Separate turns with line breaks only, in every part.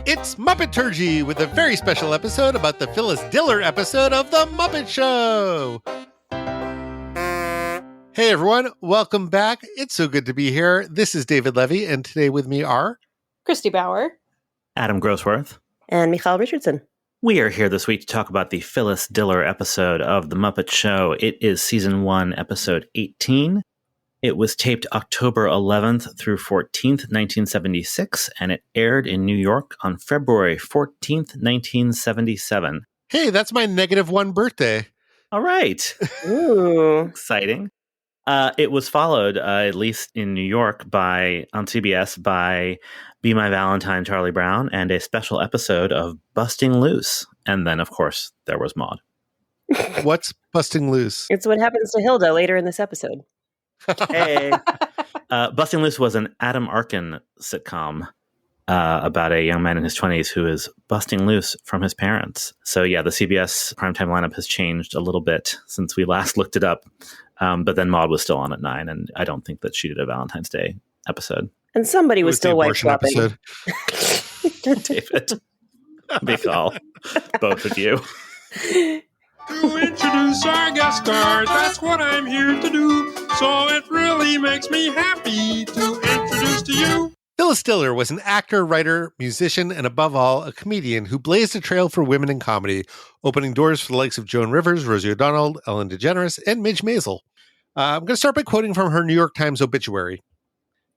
It's Muppeturgy with a very special episode about the Phyllis Diller episode of The Muppet Show. Hey everyone, welcome back. It's so good to be here. This is David Levy, and today with me are
Christy Bauer,
Adam Grossworth,
and Michael Richardson.
We are here this week to talk about the Phyllis Diller episode of The Muppet Show. It is season 1, episode 18. It was taped October 11th through 14th, 1976, and it aired in New York on February 14th, 1977.
Hey, that's my -1 birthday.
All right.
Ooh.
Exciting. It was followed, at least in New York, on CBS by Be My Valentine, Charlie Brown, and a special episode of Busting Loose. And then, of course, there was Maude.
What's Busting Loose?
It's what happens to Hilda later in this episode.
Hey. Busting Loose was an Adam Arkin sitcom about a young man in his 20s who is busting loose from his parents. So yeah, the CBS primetime lineup has changed a little bit since we last looked it up. But then Maude was still on at 9, and I don't think that she did a Valentine's Day episode.
And somebody was still wife swapping.
David, Michael, both of you.
To introduce our guest stars, that's what I'm here to do. So it really makes me happy to introduce to you.
Phyllis Diller was an actor, writer, musician, and above all, a comedian who blazed a trail for women in comedy, opening doors for the likes of Joan Rivers, Rosie O'Donnell, Ellen DeGeneres, and Midge Maisel. I'm going to start by quoting from her New York Times obituary.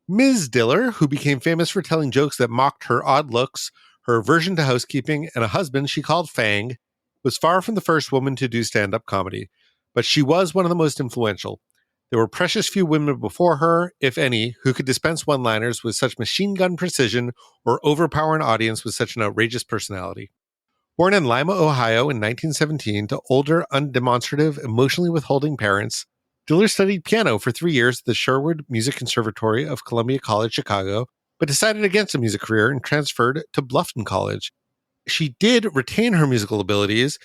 Ms. Diller, who became famous for telling jokes that mocked her odd looks, her aversion to housekeeping, and a husband she called Fang, was far from the first woman to do stand-up comedy, but she was one of the most influential. There were precious few women before her, if any, who could dispense one-liners with such machine gun precision or overpower an audience with such an outrageous personality. Born in Lima, Ohio in 1917 to older, undemonstrative, emotionally withholding parents, Diller studied piano for 3 years at the Sherwood Music Conservatory of Columbia College, Chicago, but decided against a music career and transferred to Bluffton College. She did retain her musical abilities,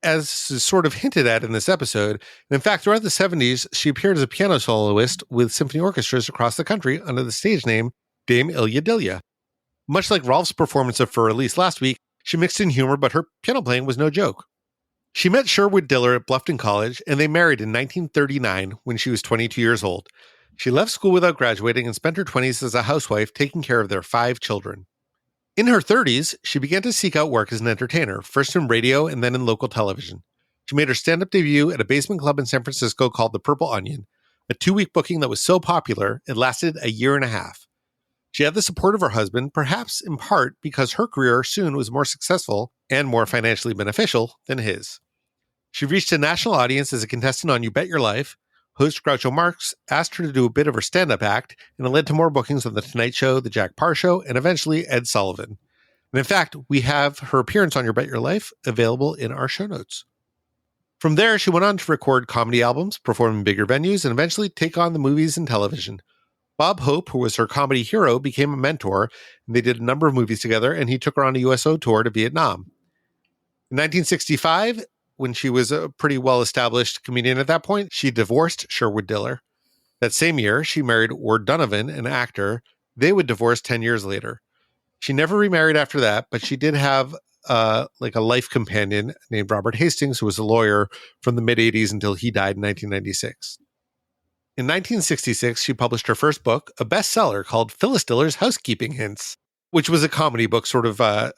as is sort of hinted at in this episode. And in fact, throughout the 70s, she appeared as a piano soloist with symphony orchestras across the country under the stage name Dame Ilya Dilya. Much like Rolf's performance of For Elise last week, she mixed in humor, but her piano playing was no joke. She met Sherwood Diller at Bluffton College, and they married in 1939 when she was 22 years old. She left school without graduating and spent her 20s as a housewife taking care of their 5 children. In her 30s, she began to seek out work as an entertainer, first in radio and then in local television. She made her stand-up debut at a basement club in San Francisco called the Purple Onion, a 2-week booking that was so popular it lasted a year and a half. She had the support of her husband, perhaps in part because her career soon was more successful and more financially beneficial than his. She reached a national audience as a contestant on You Bet Your Life. Host Groucho Marx asked her to do a bit of her stand-up act, and it led to more bookings on The Tonight Show, The Jack Parr Show, and eventually Ed Sullivan. And in fact, we have her appearance on You Bet Your Life available in our show notes. From there, she went on to record comedy albums, perform in bigger venues, and eventually take on the movies and television. Bob Hope, who was her comedy hero, became a mentor, and they did a number of movies together, and he took her on a USO tour to Vietnam. In 1965, when she was a pretty well-established comedian at that point, she divorced Sherwood Diller. That same year, she married Ward Donovan, an actor. They would divorce 10 years later. She never remarried after that, but she did have a life companion named Robert Hastings, who was a lawyer from the mid-'80s until he died in 1996. In 1966, she published her first book, a bestseller called Phyllis Diller's Housekeeping Hints, which was a comedy book, sort of a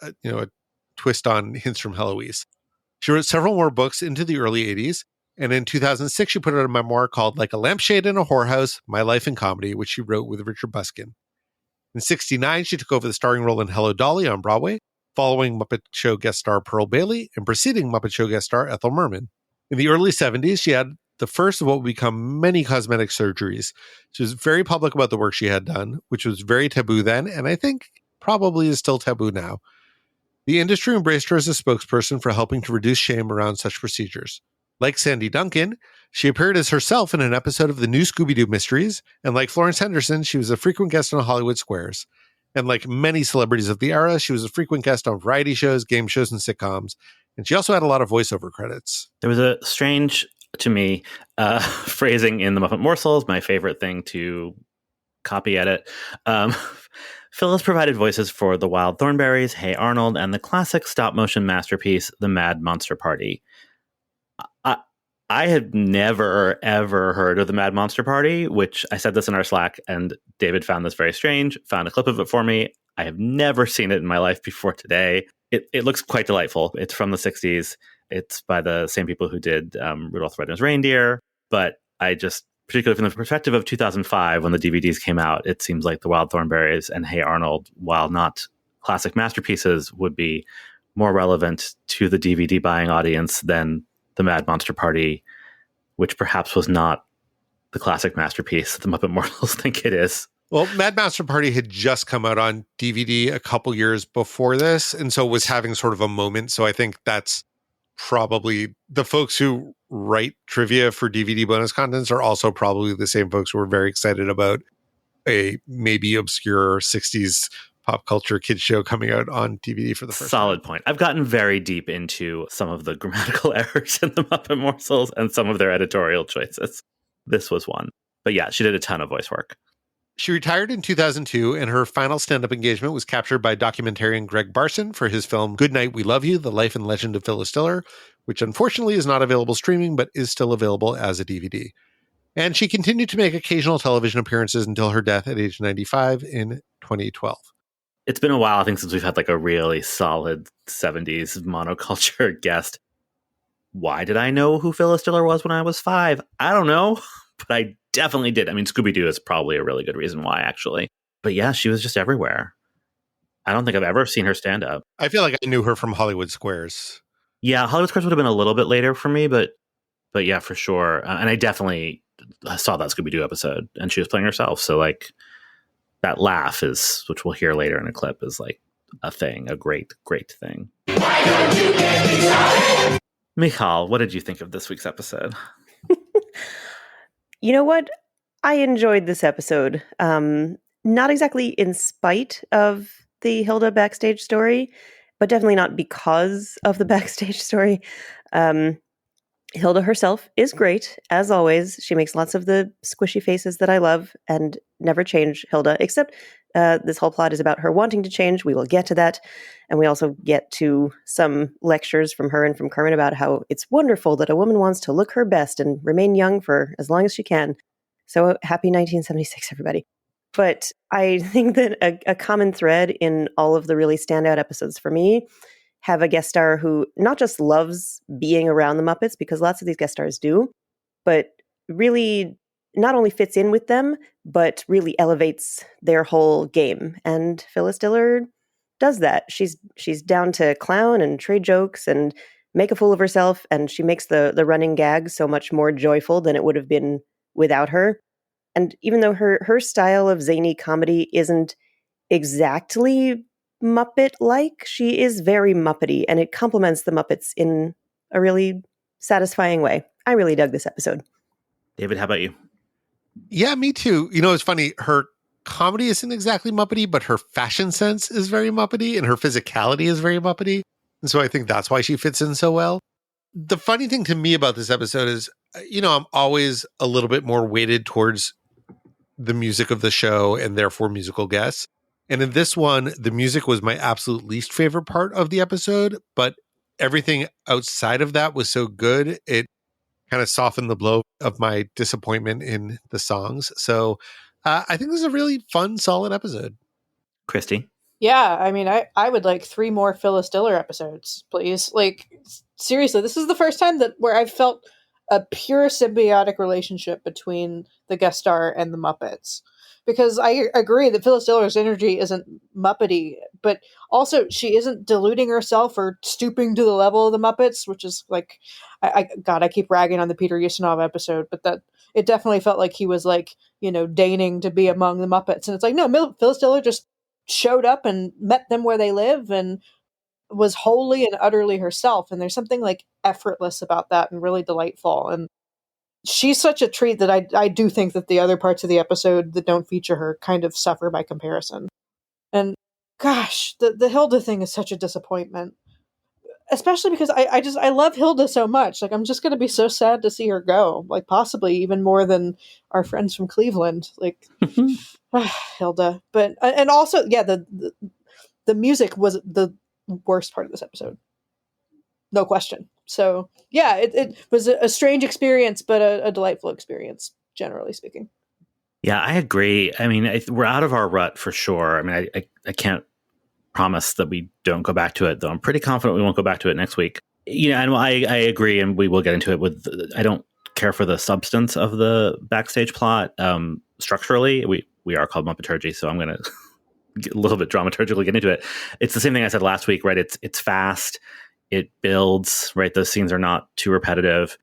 twist on Hints from Heloise. She wrote several more books into the early 80s, and in 2006, she put out a memoir called Like a Lampshade in a Whorehouse, My Life in Comedy, which she wrote with Richard Buskin. In 1969, she took over the starring role in Hello Dolly on Broadway, following Muppet Show guest star Pearl Bailey and preceding Muppet Show guest star Ethel Merman. In the early 70s, she had the first of what would become many cosmetic surgeries. She was very public about the work she had done, which was very taboo then, and I think probably is still taboo now. The industry embraced her as a spokesperson for helping to reduce shame around such procedures. Like Sandy Duncan, she appeared as herself in an episode of the new Scooby-Doo Mysteries, and like Florence Henderson, she was a frequent guest on Hollywood Squares. And like many celebrities of the era, she was a frequent guest on variety shows, game shows, and sitcoms. And she also had a lot of voiceover credits.
There was a strange, to me, phrasing in the Muppet Morsels, my favorite thing to copy edit. Phyllis provided voices for The Wild Thornberrys, Hey Arnold, and the classic stop-motion masterpiece, The Mad Monster Party. I had never, ever heard of The Mad Monster Party, which I said this in our Slack, and David found this very strange, found a clip of it for me. I have never seen it in my life before today. It looks quite delightful. It's from the 60s. It's by the same people who did Rudolph the Red-Nosed Reindeer. But I just, particularly from the perspective of 2005, when the DVDs came out, it seems like The Wild Thornberrys and Hey Arnold, while not classic masterpieces, would be more relevant to the DVD buying audience than The Mad Monster Party, which perhaps was not the classic masterpiece that the Muppet Mortals think it is.
Well, Mad Monster Party had just come out on DVD a couple years before this, and so was having sort of a moment. So I think that's probably the folks who write trivia for DVD bonus contents are also probably the same folks who are very excited about a maybe obscure 60s pop culture kids show coming out on DVD for the first
Solid
time.
point. I've gotten very deep into some of the grammatical errors in the Muppet Morsels and some of their editorial choices. This was one. But yeah, she did a ton of voice work.
She retired in 2002, and her final stand-up engagement was captured by documentarian Greg Barson for his film Good Night, We Love You, The Life and Legend of Phyllis Diller, which unfortunately is not available streaming, but is still available as a DVD. And she continued to make occasional television appearances until her death at age 95 in 2012.
It's been a while, I think, since we've had like a really solid 70s monoculture guest. Why did I know who Phyllis Diller was when I was 5? I don't know, but I definitely did. I mean, Scooby-Doo is probably a really good reason why, actually. But yeah, she was just everywhere. I don't think I've ever seen her stand up.
I feel like I knew her from Hollywood Squares.
Yeah, Hollywood Squares would have been a little bit later for me, but yeah, for sure. And I definitely saw that Scooby-Doo episode, and she was playing herself. So like that laugh is, which we'll hear later in a clip, is like a thing, a great, great thing. Why don't you get me started? Michal, what did you think of this week's episode?
You know what? I enjoyed this episode. Not exactly in spite of the Hilda backstage story, but definitely not because of the backstage story. Hilda herself is great, as always. She makes lots of the squishy faces that I love and never change Hilda, except this whole plot is about her wanting to change. We will get to that. And we also get to some lectures from her and from Carmen about how it's wonderful that a woman wants to look her best and remain young for as long as she can. So happy 1976, everybody. But I think that a common thread in all of the really standout episodes for me have a guest star who not just loves being around the Muppets, because lots of these guest stars do, but really not only fits in with them, but really elevates their whole game. And Phyllis Diller does that. She's down to clown and trade jokes and make a fool of herself, and she makes the running gag so much more joyful than it would have been without her. And even though her style of zany comedy isn't exactly Muppet-like, she is very Muppety, and it complements the Muppets in a really satisfying way. I really dug this episode.
David, how about you?
Yeah, me too. You know, it's funny. Her comedy isn't exactly Muppety, but her fashion sense is very Muppety, and her physicality is very Muppety. And so I think that's why she fits in so well. The funny thing to me about this episode is, you know, I'm always a little bit more weighted towards the music of the show and therefore musical guests. And in this one, the music was my absolute least favorite part of the episode, but everything outside of that was so good, it kind of softened the blow of my disappointment in the songs. So I think this is a really fun, solid episode.
Christy?
Yeah, I mean, I would like 3 more Phyllis Diller episodes, please. Like, seriously, this is the first time where I've felt a pure symbiotic relationship between the guest star and the Muppets. Because I agree that Phyllis Diller's energy isn't Muppety, but also she isn't deluding herself or stooping to the level of the Muppets, which is like, I keep ragging on the Peter Ustinov episode, but that it definitely felt like he was like, you know, deigning to be among the Muppets. And it's like, no, Phyllis Diller just showed up and met them where they live and was wholly and utterly herself. And there's something like effortless about that and really delightful. And she's such a treat that I do think that the other parts of the episode that don't feature her kind of suffer by comparison. And gosh, the Hilda thing is such a disappointment, especially because I love Hilda so much. Like, I'm just going to be so sad to see her go, like possibly even more than our friends from Cleveland. Like, Hilda. But and also, yeah, the music was the worst part of this episode, no question. So yeah, it was a strange experience, but a delightful experience, generally speaking.
Yeah, I agree. I mean, we're out of our rut for sure. I mean, I can't promise that we don't go back to it, though. I'm pretty confident we won't go back to it next week. And I agree, and we will get into it with. I don't care for the substance of the backstage plot. Structurally, we are called Muppeturgy, so I'm going to a little bit dramaturgically get into it. It's the same thing I said last week, right? It's fast, it builds, right? Those scenes are not too repetitive.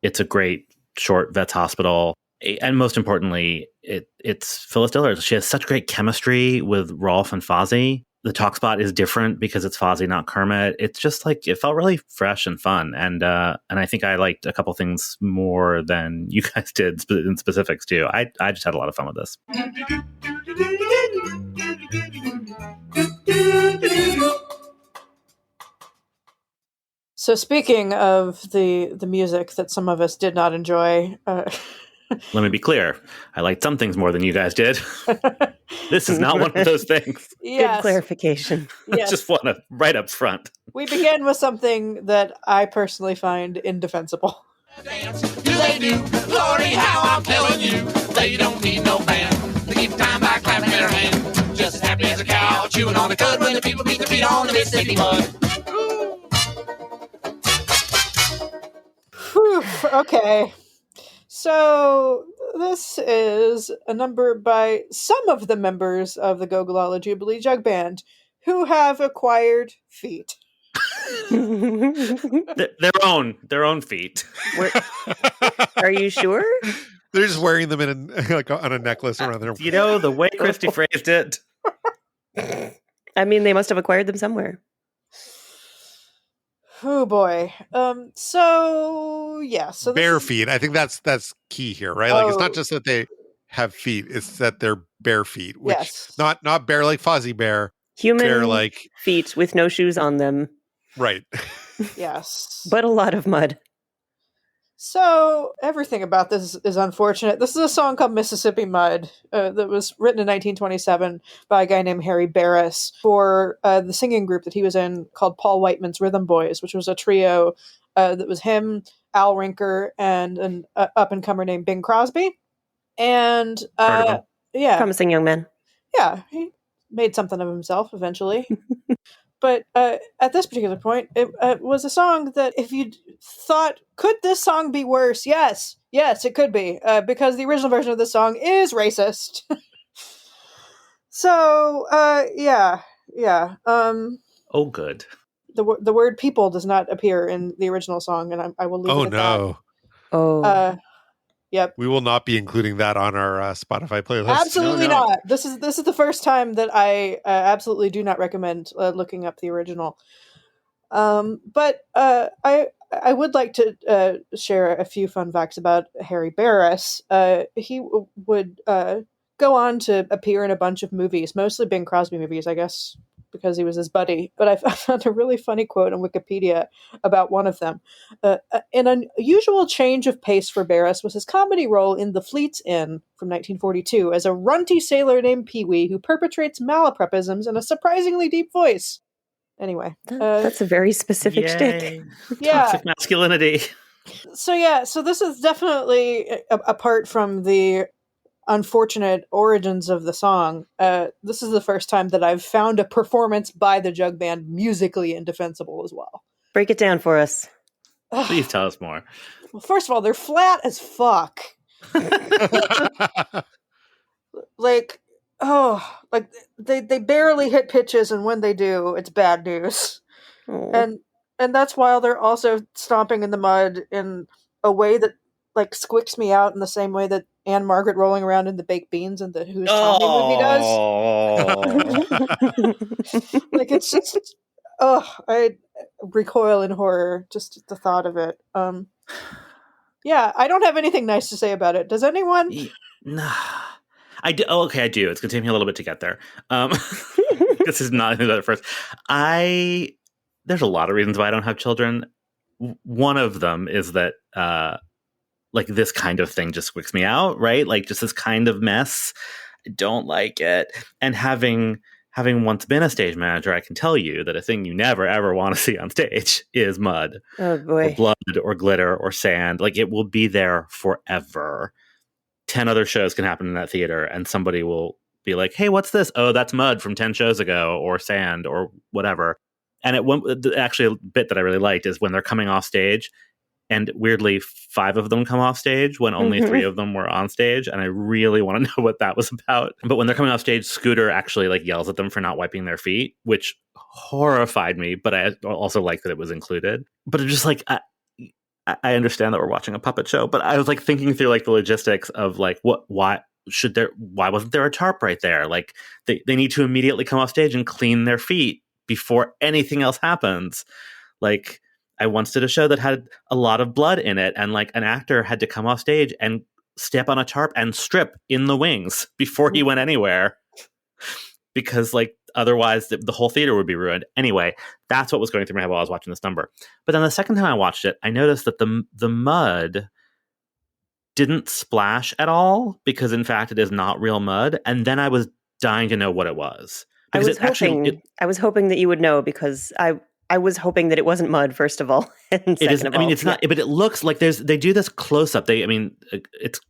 It's a great short vet's hospital. And most importantly, it's Phyllis Diller. She has such great chemistry with Rolf and Fozzie. The talk spot is different because it's Fozzie, not Kermit. It's just like, it felt really fresh and fun. And I think I liked a couple things more than you guys did in specifics too. I just had a lot of fun with this.
So speaking of the music that some of us did not enjoy,
let me be clear. I liked some things more than you guys did. This is not one of those things.
Good clarification.
Yes.
Just want to right up front.
We begin with something that I personally find indefensible.
Dance, do they do? Lordy, how I'm telling you, they don't need no band. They keep time by clapping their hands. Just as happy as a cow chewing on the cud when the people beat their feet on the Mississippi mud.
Whew, okay. So this is a number by some of the members of the Gogolala Jubilee Jug Band who have acquired feet.
Their own feet.
Are you sure?
They're just wearing them in on a necklace around their.
You know, the way Christy phrased it.
I mean, they must have acquired them somewhere.
Oh boy. So yeah. So
bare feet. I think that's key here, right? Like it's not just that they have feet; it's that they're bare feet. Which not bare like Fozzie Bear.
Human
bare like
feet with no shoes on them.
Right.
Yes.
But a lot of mud.
So everything about this is unfortunate. This is a song called Mississippi Mud that was written in 1927 by a guy named Harry Barris for the singing group that he was in called Paul Whiteman's Rhythm Boys, which was a trio that was him, Al Rinker, and an up-and-comer named Bing Crosby. And yeah.
Promising young man.
Yeah, he made something of himself eventually. But at this particular point, it was a song that if you thought, could this song be worse? Yes, it could be. Because the original version of this song is racist. So, yeah.
Oh, good.
The word people does not appear in the original song, and I will leave it at that.
Oh.
Yep.
We will not be including that on our Spotify playlist.
Absolutely not. This is the first time that I absolutely do not recommend looking up the original. But I would like to share a few fun facts about Harry Barris. He would go on to appear in a bunch of movies, mostly Bing Crosby movies, I guess, because he was his buddy. But I found a really funny quote on Wikipedia about one of them. An unusual change of pace for Barris was his comedy role in The Fleet's Inn from 1942 as a runty sailor named Pee-wee who perpetrates malapropisms in a surprisingly deep voice. Anyway.
That's a very specific shtick.
Yeah.
Toxic masculinity.
So this is definitely, apart from the unfortunate origins of the song, this is the first time that I've found a performance by the Jug Band musically indefensible as well.
Break it down for us.
Please tell us more.
Well, first of all, they're flat as fuck. Like they barely hit pitches, and when they do, it's bad news.
Oh.
And that's while they're also stomping in the mud in a way that like squicks me out in the same way that Anne Margaret rolling around in the baked beans in the Who's Tommy movie does. Like it's just I recoil in horror just at the thought of it. Yeah, I don't have anything nice to say about it. Does anyone?
Nah. I do. Oh, okay, I do. It's going to take me a little bit to get there. This is not anything about it first. There's a lot of reasons why I don't have children. One of them is that like this kind of thing just squicks me out, right? Like just this kind of mess. I don't like it. And having once been a stage manager, I can tell you that a thing you never ever want to see on stage is mud
Oh
or
boy.
blood or glitter or sand. Like, it will be there forever. 10 other shows can happen in that theater and somebody will be like, hey, what's this? Oh, that's mud from 10 shows ago, or sand, or whatever. And actually, a bit that I really liked is when they're coming off stage, and weirdly 5 of them come off stage when only 3 of them were on stage, and I really want to know what that was about. But when they're coming off stage, Scooter actually like yells at them for not wiping their feet, which horrified me, but I also like that it was included. But it's just like, I understand that we're watching a puppet show, but I was like thinking through like the logistics of like, why wasn't there a tarp right there? Like, they need to immediately come off stage and clean their feet before anything else happens. Like, I once did a show that had a lot of blood in it, and like an actor had to come off stage and step on a tarp and strip in the wings before he went anywhere, because like otherwise the whole theater would be ruined. Anyway, that's what was going through my head while I was watching this number. But then the second time I watched it, I noticed that the mud didn't splash at all, because in fact it is not real mud. And then I was dying to know what it was.
I
Because
was hoping that you would know, because I was hoping that it wasn't mud, first of all. And
it is.
second of
I mean,
all,
it's not. But it looks like they do this close up. It's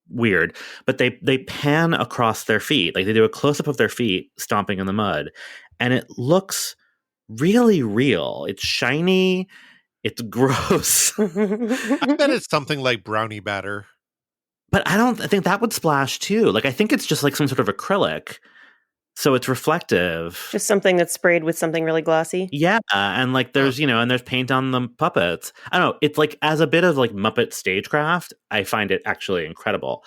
weird, but they pan across their feet. Like, they do a close up of their feet stomping in the mud, and it looks really real. It's shiny. It's gross.
I bet it's something like brownie batter.
But I think that would splash too. Like, I think it's just like some sort of acrylic, so it's reflective.
Just something that's sprayed with something really glossy.
Yeah, and like there's and there's paint on the puppets. I don't know. It's like, as a bit of like Muppet stagecraft, I find it actually incredible,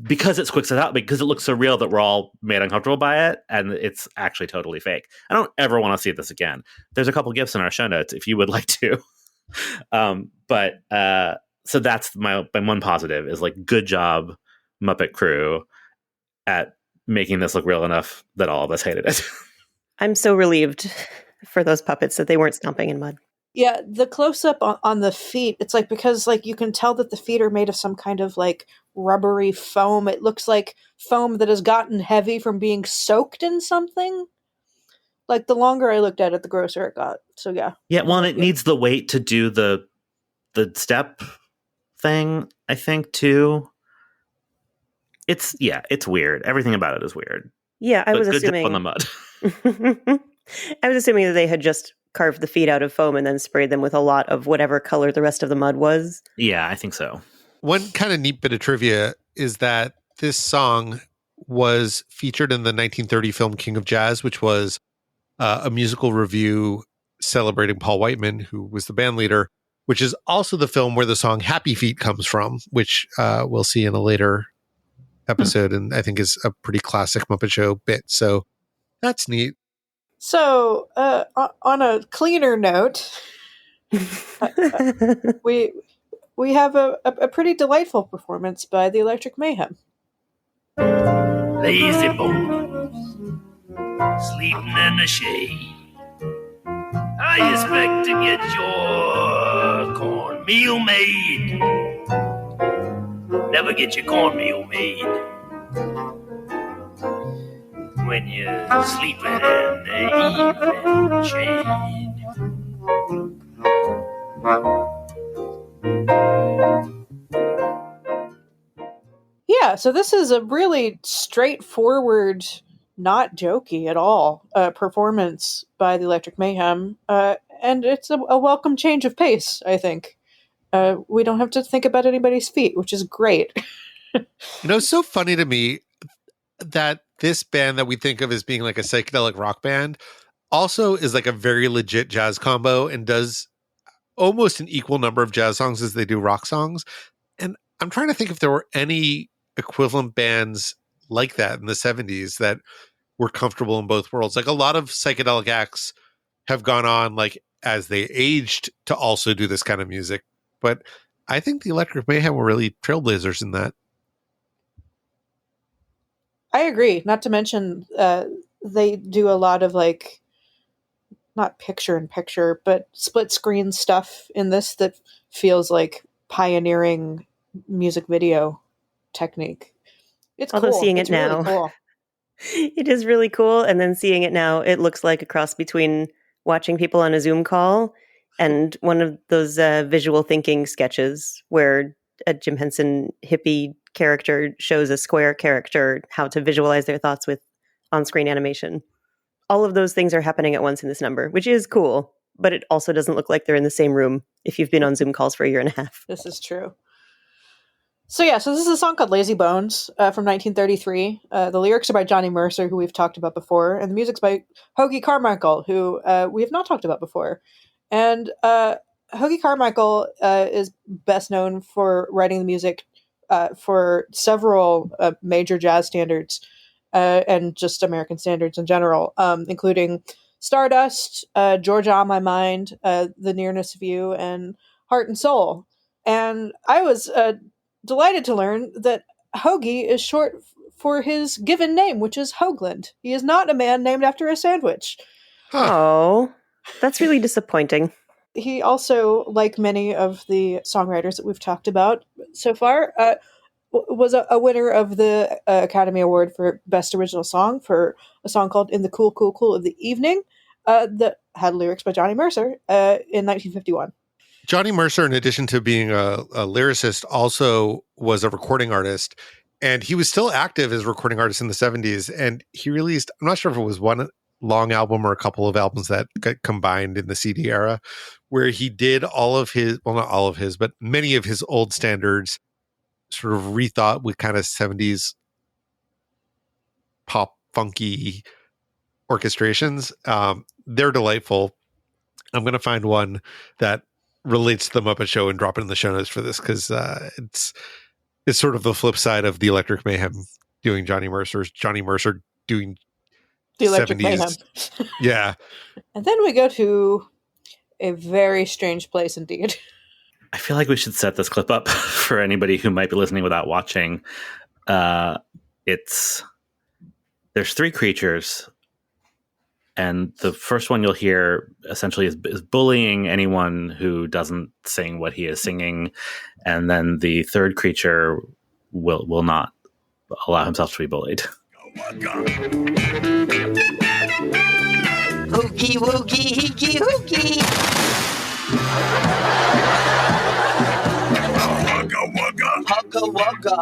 because it squicks it out, because it looks so real that we're all made uncomfortable by it, and it's actually totally fake. I don't ever want to see this again. There's a couple gifs in our show notes if you would like to. So that's my one positive, is like, good job, Muppet crew, at making this look real enough that all of us hated it.
I'm so relieved for those puppets that they weren't stomping in mud.
Yeah, the close up on the feet, it's like, because like you can tell that the feet are made of some kind of like rubbery foam. It looks like foam that has gotten heavy from being soaked in something. Like, the longer I looked at it, the grosser it got. So yeah.
Yeah, well, and it needs the weight to do the step thing, I think, too. It's weird. Everything about it is weird.
Yeah, I
But
was
good
assuming
job on the mud.
I was assuming that they had just carved the feet out of foam and then sprayed them with a lot of whatever color the rest of the mud was.
Yeah, I think so.
One kind of neat bit of trivia is that this song was featured in the 1930 film King of Jazz, which was a musical review celebrating Paul Whiteman, who was the band leader, which is also the film where the song Happy Feet comes from, which we'll see in a later episode, and I think is a pretty classic Muppet Show bit. So that's neat.
So on a cleaner note, we have a pretty delightful performance by the Electric Mayhem.
Lazy bones, sleeping in the shade. I expect to get your cornmeal made. Never get your cornmeal made when you're sleeping in the evening shade.
Yeah, so this is a really straightforward, not jokey at all, performance by the Electric Mayhem, and it's a welcome change of pace, I think. We don't have to think about anybody's feet, which is great.
It's so funny to me that this band that we think of as being like a psychedelic rock band also is like a very legit jazz combo and does almost an equal number of jazz songs as they do rock songs. And I'm trying to think if there were any equivalent bands like that in the 70s that were comfortable in both worlds. Like, a lot of psychedelic acts have gone on, like, as they aged, to also do this kind of music. But I think the Electric Mayhem were really trailblazers in that.
I agree. Not to mention, they do a lot of, like, not picture-in-picture, but split-screen stuff in this that feels like pioneering music video technique. It's
Although
cool.
seeing
It's
it
really
now,
cool.
it is really cool. And then seeing it now, it looks like a cross between watching people on a Zoom call and one of those visual thinking sketches where a Jim Henson hippie character shows a square character how to visualize their thoughts with on-screen animation. All of those things are happening at once in this number, which is cool, but it also doesn't look like they're in the same room if you've been on Zoom calls for a year and a half.
This is true. So this is a song called Lazy Bones from 1933. The lyrics are by Johnny Mercer, who we've talked about before, and the music's by Hoagy Carmichael, who we have not talked about before. And Hoagy Carmichael is best known for writing the music for several major jazz standards and just American standards in general, including Stardust, Georgia on My Mind, The Nearness of You, and Heart and Soul. And I was delighted to learn that Hoagy is short for his given name, which is Hoagland. He is not a man named after a sandwich.
Huh.
Oh, that's really disappointing.
He also, like many of the songwriters that we've talked about so far, was a winner of the Academy Award for Best Original Song for a song called In the Cool, Cool, Cool of the Evening that had lyrics by Johnny Mercer in 1951.
Johnny Mercer, in addition to being a lyricist, also was a recording artist. And he was still active as a recording artist in the 70s. And he released, I'm not sure if it was one long album or a couple of albums that got combined in the CD era, where he did all of his, well, not all of his, but many of his old standards sort of rethought with kind of 70s pop funky orchestrations. They're delightful. I'm going to find one that relates to the Muppet Show and drop it in the show notes for this, because it's sort of the flip side of the Electric Mayhem doing Johnny Mercer doing
The Electric
70s.
Mayhem.
Yeah.
And then we go to a very strange place indeed.
I feel like we should set this clip up for anybody who might be listening without watching. There's three creatures, and the first one you'll hear essentially is bullying anyone who doesn't sing what he is singing, and then the third creature will not allow himself to be bullied.
Hoogie woogie higgy hoogie.
Hugga wugga,
Hugga wugga.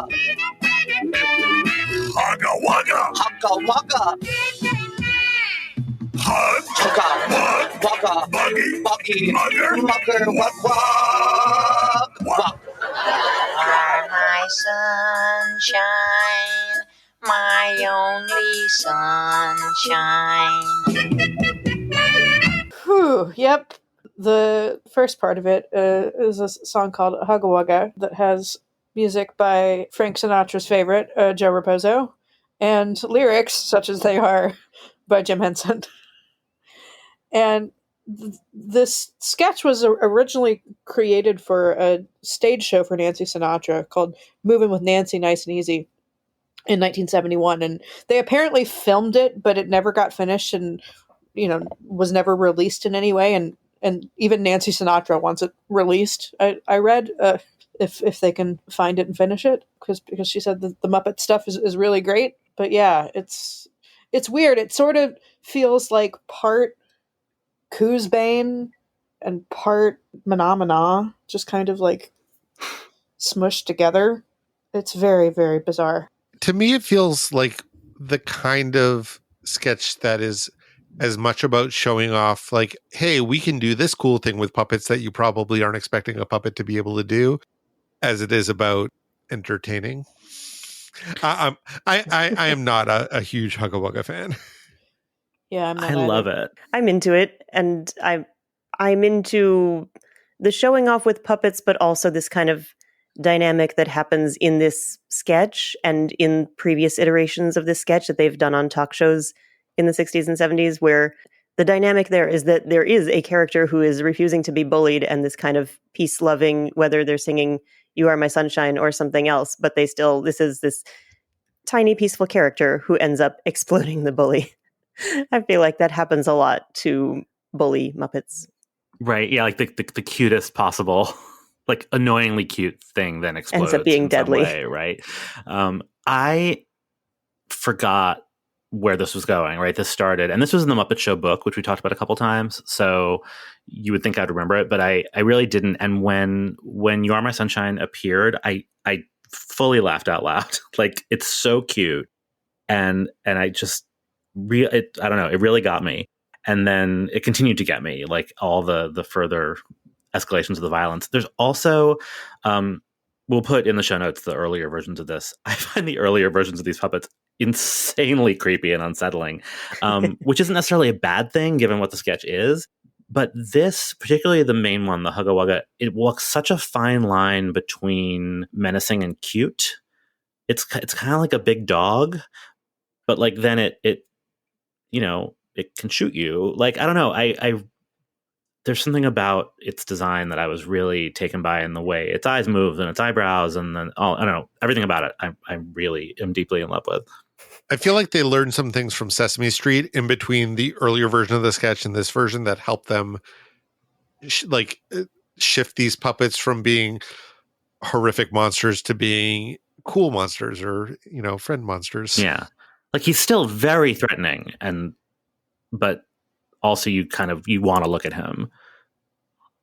hugga wugga,
Hugga wugga.
hug,
Hugga
wug,
wugga.
buggy,
Buggy.
mugger,
Mugger wug wug. Wug.
Are my sunshine, my only sunshine.
Whew, yep. The first part of it is a song called Hugga Wugga that has music by Frank Sinatra's favorite, Joe Raposo, and lyrics, such as they are, by Jim Henson. And this sketch was originally created for a stage show for Nancy Sinatra called Moving with Nancy Nice and Easy in 1971. And they apparently filmed it, but it never got finished and, was never released in any way. And even Nancy Sinatra wants it released. I read if they can find it and finish it, because she said that the Muppet stuff is really great. But yeah, it's weird. It sort of feels like part Coosbane and part Mana, just kind of like smushed together. It's very, very bizarre.
To me, it feels like the kind of sketch that is as much about showing off, like, hey, we can do this cool thing with puppets that you probably aren't expecting a puppet to be able to do, as it is about entertaining. I am not a huge Hugga Wugga fan.
Yeah, I'm not
I love it.
I'm into it, and I'm into the showing off with puppets, but also this kind of dynamic that happens in this sketch and in previous iterations of this sketch that they've done on talk shows in the 60s and 70s, where the dynamic there is that there is a character who is refusing to be bullied, and this kind of peace-loving, whether they're singing You Are My Sunshine or something else, but this is this tiny, peaceful character who ends up exploding the bully. I feel like that happens a lot to bully Muppets.
Right. Yeah, like the cutest possible, like annoyingly cute thing then explodes.
Ends up being
in some
deadly.
way, right? I forgot where this was going, right? This started, and this was in the Muppet Show book, which we talked about a couple times. So you would think I'd remember it, but I really didn't. And when You Are My Sunshine appeared, I fully laughed out loud. Like, it's so cute. And I just, I don't know, it really got me. And then it continued to get me, like all the further escalations of the violence. There's also, we'll put in the show notes the earlier versions of this. I find the earlier versions of these puppets insanely creepy and unsettling, which isn't necessarily a bad thing given what the sketch is. But this, particularly the main one, the Hugga Wugga, it walks such a fine line between menacing and cute. It's kind of like a big dog, but like then it it can shoot you. Like, I don't know. I there's something about its design that I was really taken by in the way its eyes move and its eyebrows and then I don't know, everything about it. I really am deeply in love with.
I feel like they learned some things from Sesame Street in between the earlier version of the sketch and this version that helped them shift these puppets from being horrific monsters to being cool monsters or, friend monsters.
Yeah. Like, he's still very threatening but also you want to look at him.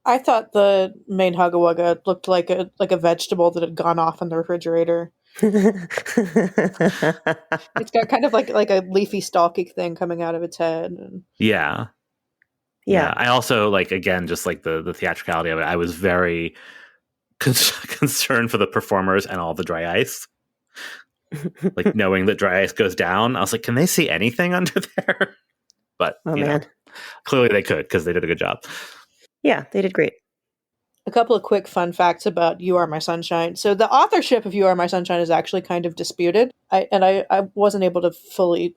I thought the main Hugga Wugga looked like a vegetable that had gone off in the refrigerator. It's got kind of like a leafy stalky thing coming out of its head. And...
Yeah. I also again, just like the theatricality of it. I was very concerned for the performers and all the dry ice. Like, knowing that dry ice goes down, I was like, can they see anything under there? But clearly they could, because they did a good job.
Yeah, they did great.
A couple of quick fun facts about You Are My Sunshine. So the authorship of You Are My Sunshine is actually kind of disputed. I wasn't able to fully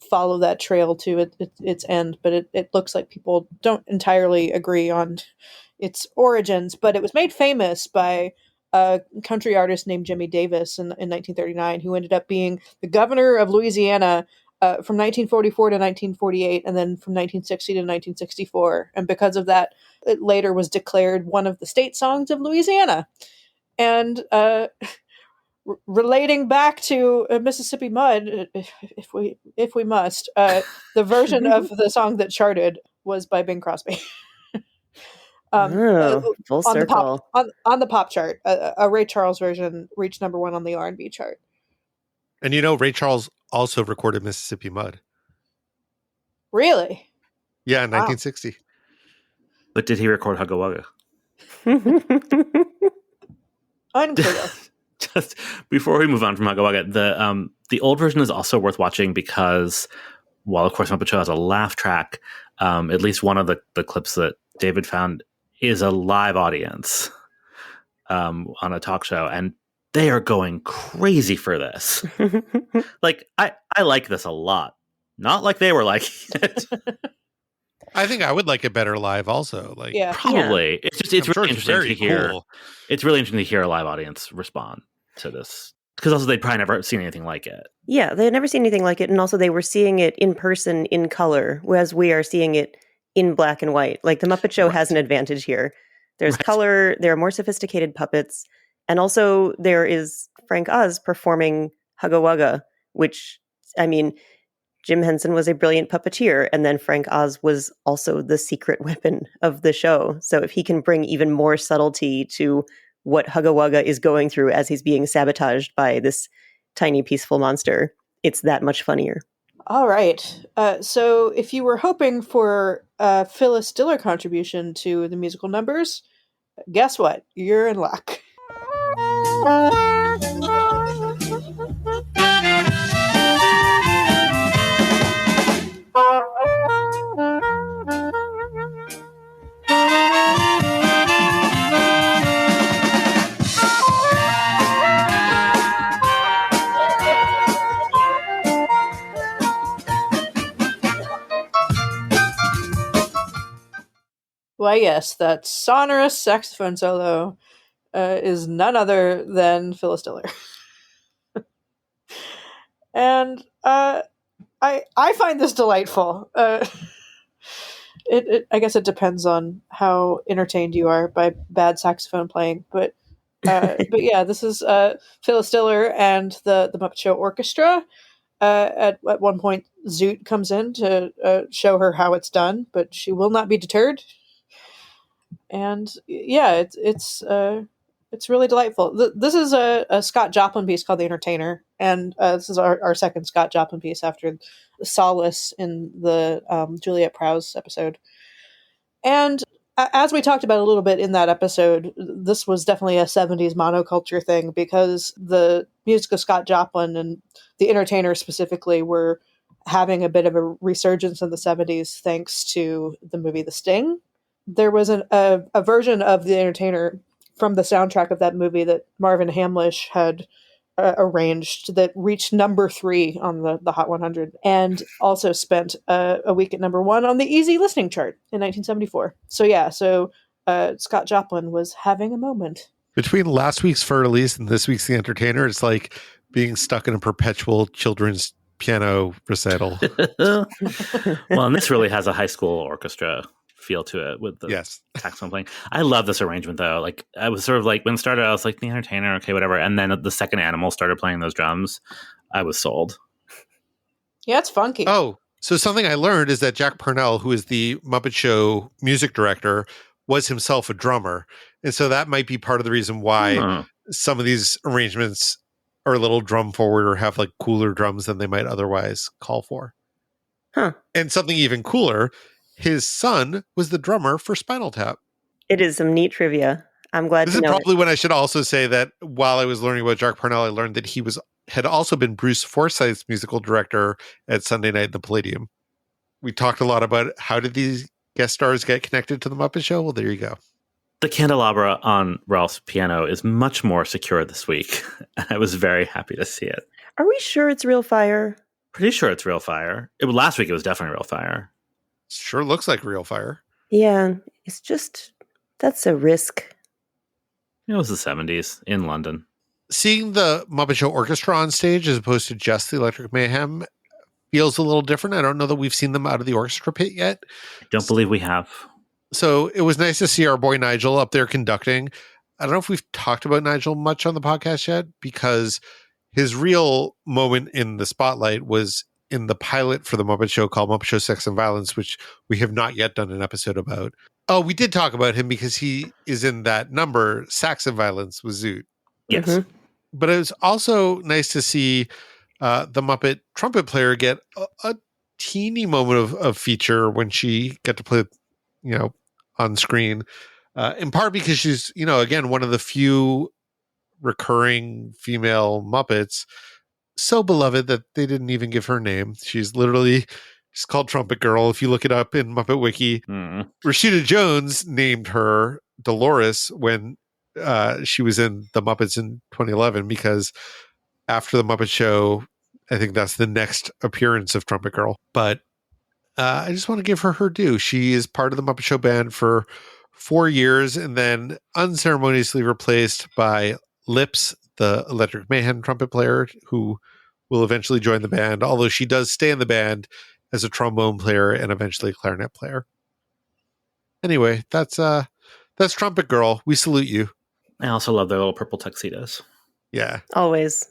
follow that trail to its end, but it looks like people don't entirely agree on its origins. But it was made famous by a country artist named Jimmy Davis in 1939, who ended up being the governor of Louisiana from 1944 to 1948, and then from 1960 to 1964. And because of that, it later was declared one of the state songs of Louisiana. And relating back to Mississippi Mud, if we must, the version of the song that charted was by Bing Crosby.
Full circle.
On the pop chart. A Ray Charles version reached number 1 on the R&B chart.
And Ray Charles also recorded Mississippi Mud.
Really?
Yeah, in 1960.
But did he record Hugga Wugga?
Unclear.
Just before we move on from Hugga Wugga, the old version is also worth watching because, while of course Muppet Show has a laugh track, at least one of the clips that David found is a live audience on a talk show, and they are going crazy for this. Like, I like this a lot. Not like they were liking it.
I think I would like it better live also.
Probably. Yeah. It's really interesting to hear.
Cool.
It's really interesting to hear a live audience respond to this. Because also they'd probably never seen anything like it.
Yeah, they had never seen anything like it. And also they were seeing it in person in color, whereas we are seeing it in black and white. Like, the Muppet Show has an advantage here. There's color, there are more sophisticated puppets, and also there is Frank Oz performing Hugga Wugga, which, I mean, Jim Henson was a brilliant puppeteer, and then Frank Oz was also the secret weapon of the show. So if he can bring even more subtlety to what Hugga Wugga is going through as he's being sabotaged by this tiny peaceful monster, it's that much funnier.
All right. So if you were hoping for a Phyllis Diller contribution to the musical numbers, guess what? You're in luck. Why, yes, that sonorous saxophone solo is none other than Phyllis Diller. And I find this delightful. I guess it depends on how entertained you are by bad saxophone playing, but But yeah, this is Phyllis Diller and the Muppet Show Orchestra. At one point, Zoot comes in to show her how it's done, but she will not be deterred. And yeah, it's really delightful. This is a Scott Joplin piece called "The Entertainer," and this is our second Scott Joplin piece after Solace in the Juliet Prowse episode. And as we talked about a little bit in that episode, this was definitely a 70s monoculture thing because the music of Scott Joplin and The Entertainer specifically were having a bit of a resurgence in the 70s thanks to the movie The Sting. There was a version of The Entertainer from the soundtrack of that movie that Marvin Hamlish had arranged that reached number 3 on the Hot 100 and also spent a week at number 1 on the Easy Listening chart in 1974. So yeah, Scott Joplin was having a moment.
Between last week's Fur Elise and this week's The Entertainer, it's like being stuck in a perpetual children's piano recital.
Well, and this really has a high school orchestra feel to it with the saxophone playing. I love this arrangement though. Like I was sort of like when it started, I was like The Entertainer, okay, whatever. And then the second Animal started playing those drums, I was sold.
Yeah, it's funky.
Oh, so something I learned is that Jack Parnell, who is the Muppet Show music director, was himself a drummer. And so that might be part of the reason why some of these arrangements are a little drum forward or have like cooler drums than they might otherwise call for.
Huh.
And something even cooler, his son was the drummer for Spinal Tap.
It is some neat trivia. I'm glad
This
to
is
know
probably when I should also say that while I was learning about Jack Parnell, I learned that he had also been Bruce Forsyth's musical director at Sunday Night at the Palladium. We talked a lot about how did these guest stars get connected to the Muppet Show? Well, there you go.
The candelabra on Ralph's piano is much more secure this week. I was very happy to see it.
Are we sure it's real fire?
Pretty sure it's real fire. Last week it was definitely real fire.
Sure looks like real fire.
Yeah, it's just, that's a risk.
It was the 70s in London.
Seeing the Muppet Show Orchestra on stage as opposed to just the Electric Mayhem feels a little different. I don't know that we've seen them out of the orchestra pit yet.
I don't believe we have.
So it was nice to see our boy Nigel up there conducting. I don't know if we've talked about Nigel much on the podcast yet because his real moment in the spotlight was in the pilot for the Muppet Show called Muppet Show Sex and Violence, which we have not yet done an episode about. Oh, we did talk about him because he is in that number, Sax and Violence with Zoot.
Yes.
Mm-hmm.
But it was also nice to see the Muppet trumpet player get a teeny moment of feature when she got to play, on screen, in part because she's, again, one of the few recurring female Muppets, so beloved that they didn't even give her name. She's called Trumpet Girl. If you look it up in Muppet Wiki, Rashida Jones named her Dolores when she was in the Muppets in 2011, because after the Muppet Show, I think that's the next appearance of Trumpet Girl. But I just want to give her due. She is part of the Muppet Show band for 4 years and then unceremoniously replaced by Lips, the Electric Mayhem trumpet player, who will eventually join the band, although she does stay in the band as a trombone player and eventually a clarinet player. Anyway, that's Trumpet Girl. We salute you.
I also love their little purple tuxedos.
Yeah.
Always.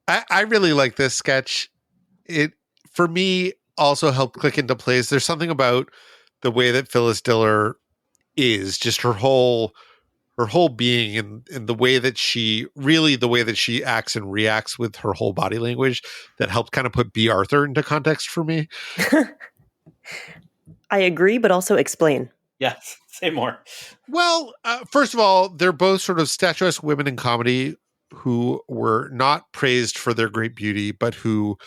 I really like this sketch. It, for me, also helped click into place. There's something about the way that Phyllis Diller is, just her whole being and the way that she acts and reacts with her whole body language that helped kind of put B. Arthur into context for me.
I agree, but also explain.
Yes, say more.
Well, first of all, they're both sort of statuesque women in comedy who were not praised for their great beauty, but who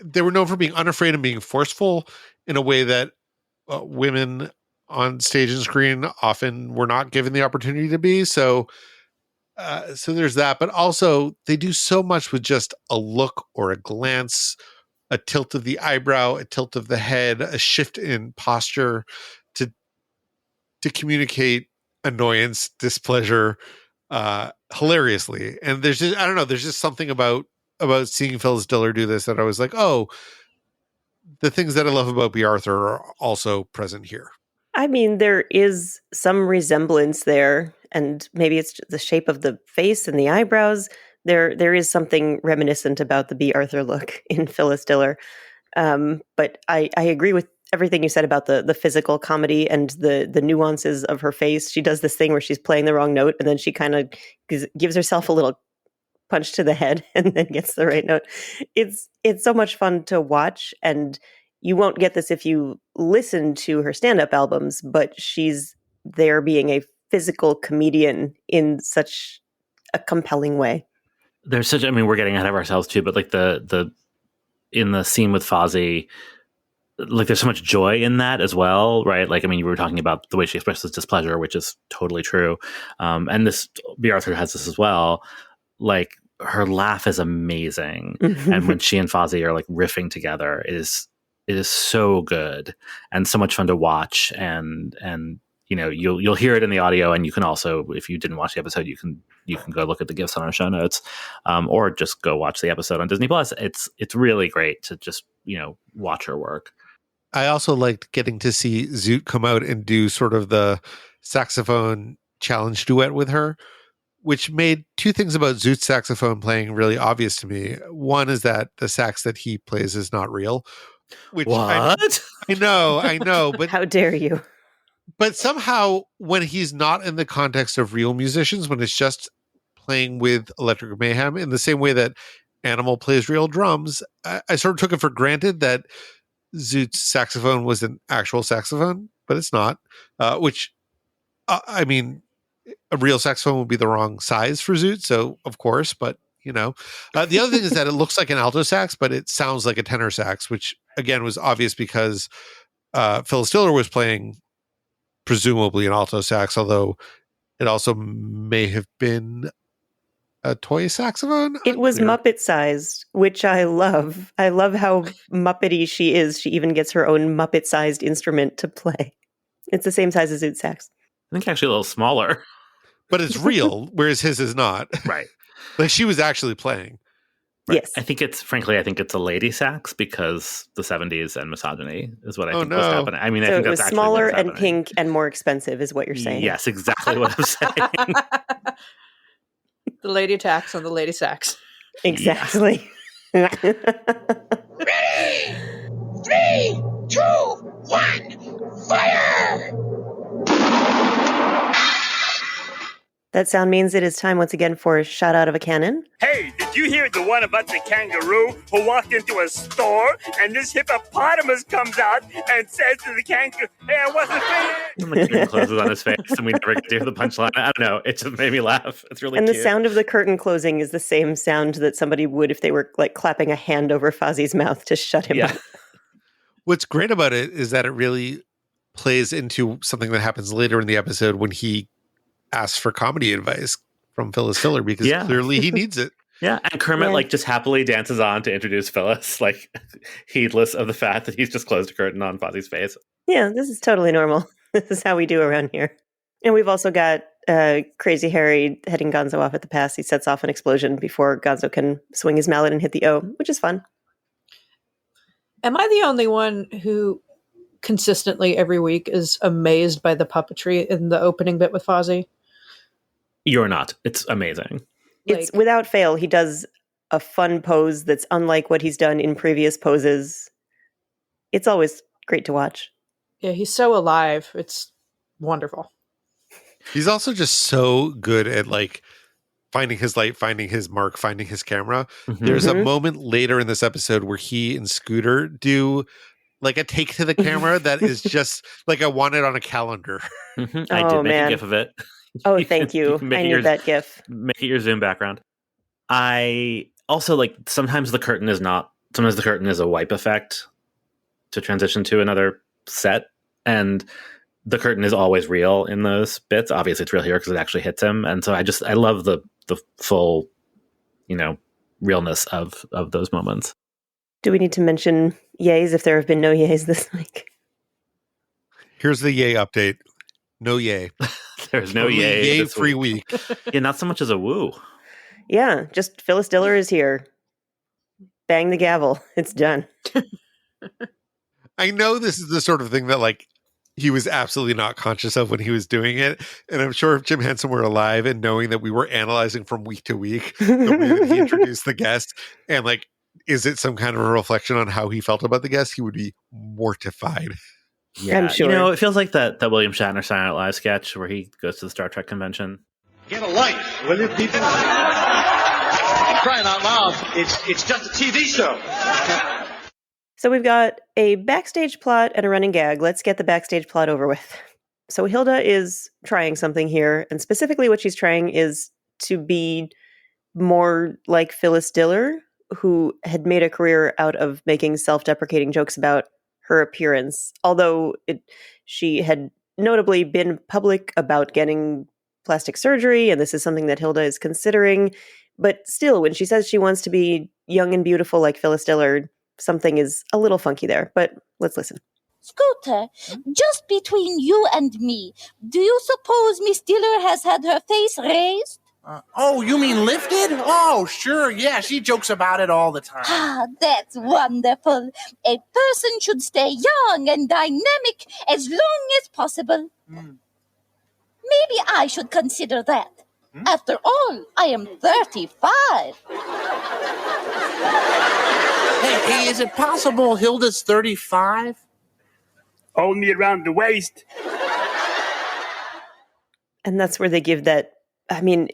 they were known for being unafraid and being forceful in a way that women on stage and screen often were not given the opportunity to be. So there's that, but also they do so much with just a look or a glance, a tilt of the eyebrow, a tilt of the head, a shift in posture to communicate annoyance, displeasure, hilariously. And there's just, I don't know, there's just something about seeing Phyllis Diller do this that I was like, oh, the things that I love about B. Arthur are also present here.
I mean, there is some resemblance there, and maybe it's the shape of the face and the eyebrows. There is something reminiscent about the B. Arthur look in Phyllis Diller. But I agree with everything you said about the physical comedy and the nuances of her face. She does this thing where she's playing the wrong note, and then she kind of gives herself a little punch to the head and then gets the right note. It's so much fun to watch, and you won't get this if you listen to her stand-up albums, but she's there being a physical comedian in such a compelling way.
There's such, I mean, we're getting ahead of ourselves too, but like the in the scene with Fozzie, like there's so much joy in that as well, right? Like, I mean, you were talking about the way she expresses displeasure, which is totally true. And this, B. Arthur has this as well. Like, her laugh is amazing. And when she and Fozzie are like riffing together, it is so good and so much fun to watch. And you know, you'll hear it in the audio, and you can also, if you didn't watch the episode, you can go look at the GIFs on our show notes, or just go watch the episode on Disney Plus. It's really great to just, you know, watch her work.
I also liked getting to see Zoot come out and do sort of the saxophone challenge duet with her, which made two things about Zoot's saxophone playing really obvious to me. One is that the sax that he plays is not real. Which
What?
I know, but
how dare you?
But somehow, when he's not in the context of real musicians, when it's just playing with Electric Mayhem, in the same way that Animal plays real drums, I sort of took it for granted that Zoot's saxophone was an actual saxophone, but it's not. I mean, a real saxophone would be the wrong size for Zoot, so of course, but you know. The other thing is that it looks like an alto sax, but it sounds like a tenor sax, which again was obvious because Phyllis Diller was playing presumably an alto sax, although it also may have been a toy saxophone.
It was Muppet sized, which I love. I love how Muppety she is. She even gets her own Muppet sized instrument to play. It's the same size as Zoot sax.
I think actually a little smaller.
But it's real, whereas his is not.
Right.
Like she was actually playing.
Right.
Yes.
I think it's a lady sax because the 70s and misogyny is what I think was happening. I mean,
so
I think
it was
that's
smaller
actually
and pink and more expensive is what you're saying.
Yes, exactly what I'm saying.
The lady tax on the lady sax.
Exactly.
Ready? 3, 2, 1, fire!
That sound means it is time once again for Shout Out of a Cannon.
Hey, did you hear the one about the kangaroo who walked into a store and this hippopotamus comes out and says to the kangaroo, "Hey, I wasn't finished."
And the curtain closes on his face and we never get to hear the punchline. I don't know. It just made me laugh. It's really
And
cute.
the sound of the curtain closing is the same sound that somebody would if they were like clapping a hand over Fozzie's mouth to shut him up.
What's great about it is that it really plays into something that happens later in the episode when he asks for comedy advice from Phyllis Diller because clearly he needs it.
Yeah, and Kermit like just happily dances on to introduce Phyllis, like heedless of the fact that he's just closed a curtain on Fozzie's face.
Yeah, this is totally normal. This is how we do around here. And we've also got Crazy Harry heading Gonzo off at the pass. He sets off an explosion before Gonzo can swing his mallet and hit the O, which is fun.
Am I the only one who consistently every week is amazed by the puppetry in the opening bit with Fozzie?
You're not. It's amazing.
It's without fail. He does a fun pose that's unlike what he's done in previous poses. It's always great to watch.
Yeah, he's so alive. It's wonderful.
He's also just so good at like finding his light, finding his mark, finding his camera.
Mm-hmm.
There's a moment later in this episode where he and Scooter do like a take to the camera that is just like I want it on a calendar.
Mm-hmm. I did make a GIF of it.
Oh, thank you. I need that GIF.
Make it your Zoom background. I also like sometimes the curtain is a wipe effect to transition to another set. And the curtain is always real in those bits. Obviously it's real here because it actually hits him. And so I love the full, realness of those moments.
Do we need to mention yays if there have been no yays this week?
Here's the yay update. No yay.
There's no yay.
Yay free week.
Yeah, not so much as a woo.
Yeah, just Phyllis Diller is here. Bang the gavel. It's done.
I know this is the sort of thing that like he was absolutely not conscious of when he was doing it. And I'm sure if Jim Henson were alive and knowing that we were analyzing from week to week the way that he introduced the guest and like, is it some kind of a reflection on how he felt about the guest, he would be mortified.
Yeah,
I'm sure.
You know, it feels like that William Shatner Saturday Night Live sketch where he goes to the Star Trek convention.
Get a life, will you, people? Crying out loud, it's just a TV show.
So we've got a backstage plot and a running gag. Let's get the backstage plot over with. So Hilda is trying something here, and specifically what she's trying is to be more like Phyllis Diller, who had made a career out of making self-deprecating jokes about her appearance. Although she had notably been public about getting plastic surgery, and this is something that Hilda is considering. But still, when she says she wants to be young and beautiful like Phyllis Diller, something is a little funky there. But let's listen.
Scooter, just between you and me, do you suppose Miss Diller has had her face raised?
Oh, you mean lifted? Oh, sure, yeah, she jokes about it all the time.
Ah, that's wonderful. A person should stay young and dynamic as long as possible. Maybe I should consider that. After all, I am 35.
Hey, is it possible Hilda's 35?
Only around the waist.
And that's where they give that, I mean,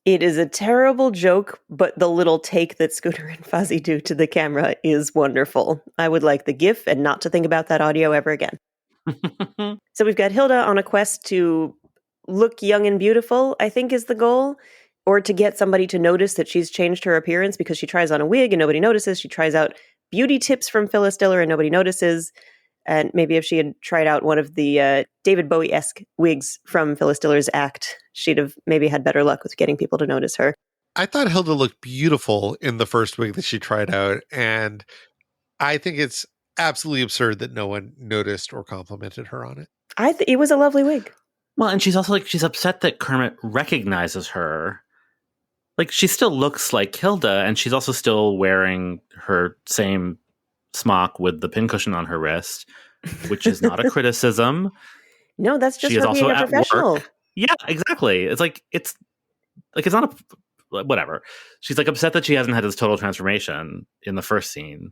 it is a terrible joke, but the little take that Scooter and Fozzie do to the camera is wonderful. I would like the GIF and not to think about that audio ever again. So we've got Hilda on a quest to look young and beautiful, I think is the goal, or to get somebody to notice that she's changed her appearance because she tries on a wig and nobody notices. She tries out beauty tips from Phyllis Diller and nobody notices. And maybe if she had tried out one of the David Bowie-esque wigs from Phyllis Diller's act, she'd have maybe had better luck with getting people to notice her.
I thought Hilda looked beautiful in the first wig that she tried out, and I think it's absolutely absurd that no one noticed or complimented her on it.
It was a lovely wig.
Well, and she's also like, she's upset that Kermit recognizes her. Like, she still looks like Hilda, and she's also still wearing her same smock with the pincushion on her wrist, which is not a criticism.
No, that's just
she
her being a professional.
Work. Yeah, exactly. It's not a whatever. She's like upset that she hasn't had this total transformation in the first scene.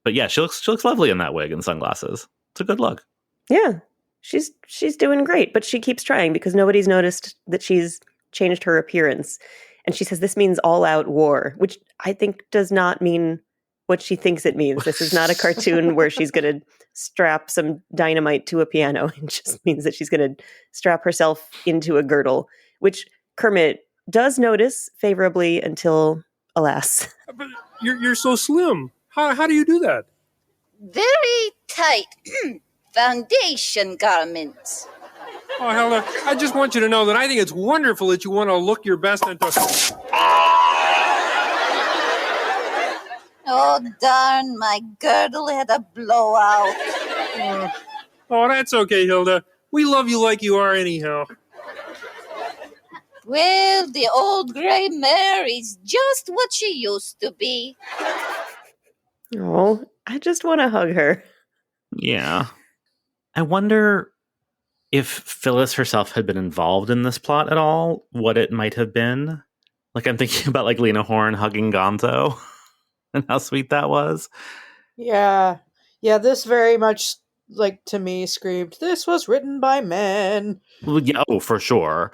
But yeah, she looks lovely in that wig and sunglasses. It's a good look.
Yeah. She's doing great, but she keeps trying because nobody's noticed that she's changed her appearance. And she says this means all-out war, which I think does not mean what she thinks it means. This is not a cartoon where she's going to strap some dynamite to a piano. It just means that she's going to strap herself into a girdle, which Kermit does notice favorably until, alas.
But you're so slim. How do you do that?
Very tight foundation garments.
Oh, Hilda, I just want you to know that I think it's wonderful that you want to look your best and
Oh, darn, my girdle had a blowout.
Oh, that's okay, Hilda. We love you like you are anyhow.
Well, the old gray mare is just what she used to be.
Oh, I just want to hug her.
Yeah. I wonder if Phyllis herself had been involved in this plot at all, what it might have been. Like, I'm thinking about like Lena Horne hugging Gonzo and how sweet that was.
Yeah. Yeah, this very much, like, to me screamed, this was written by men.
Well, yeah, oh, for sure.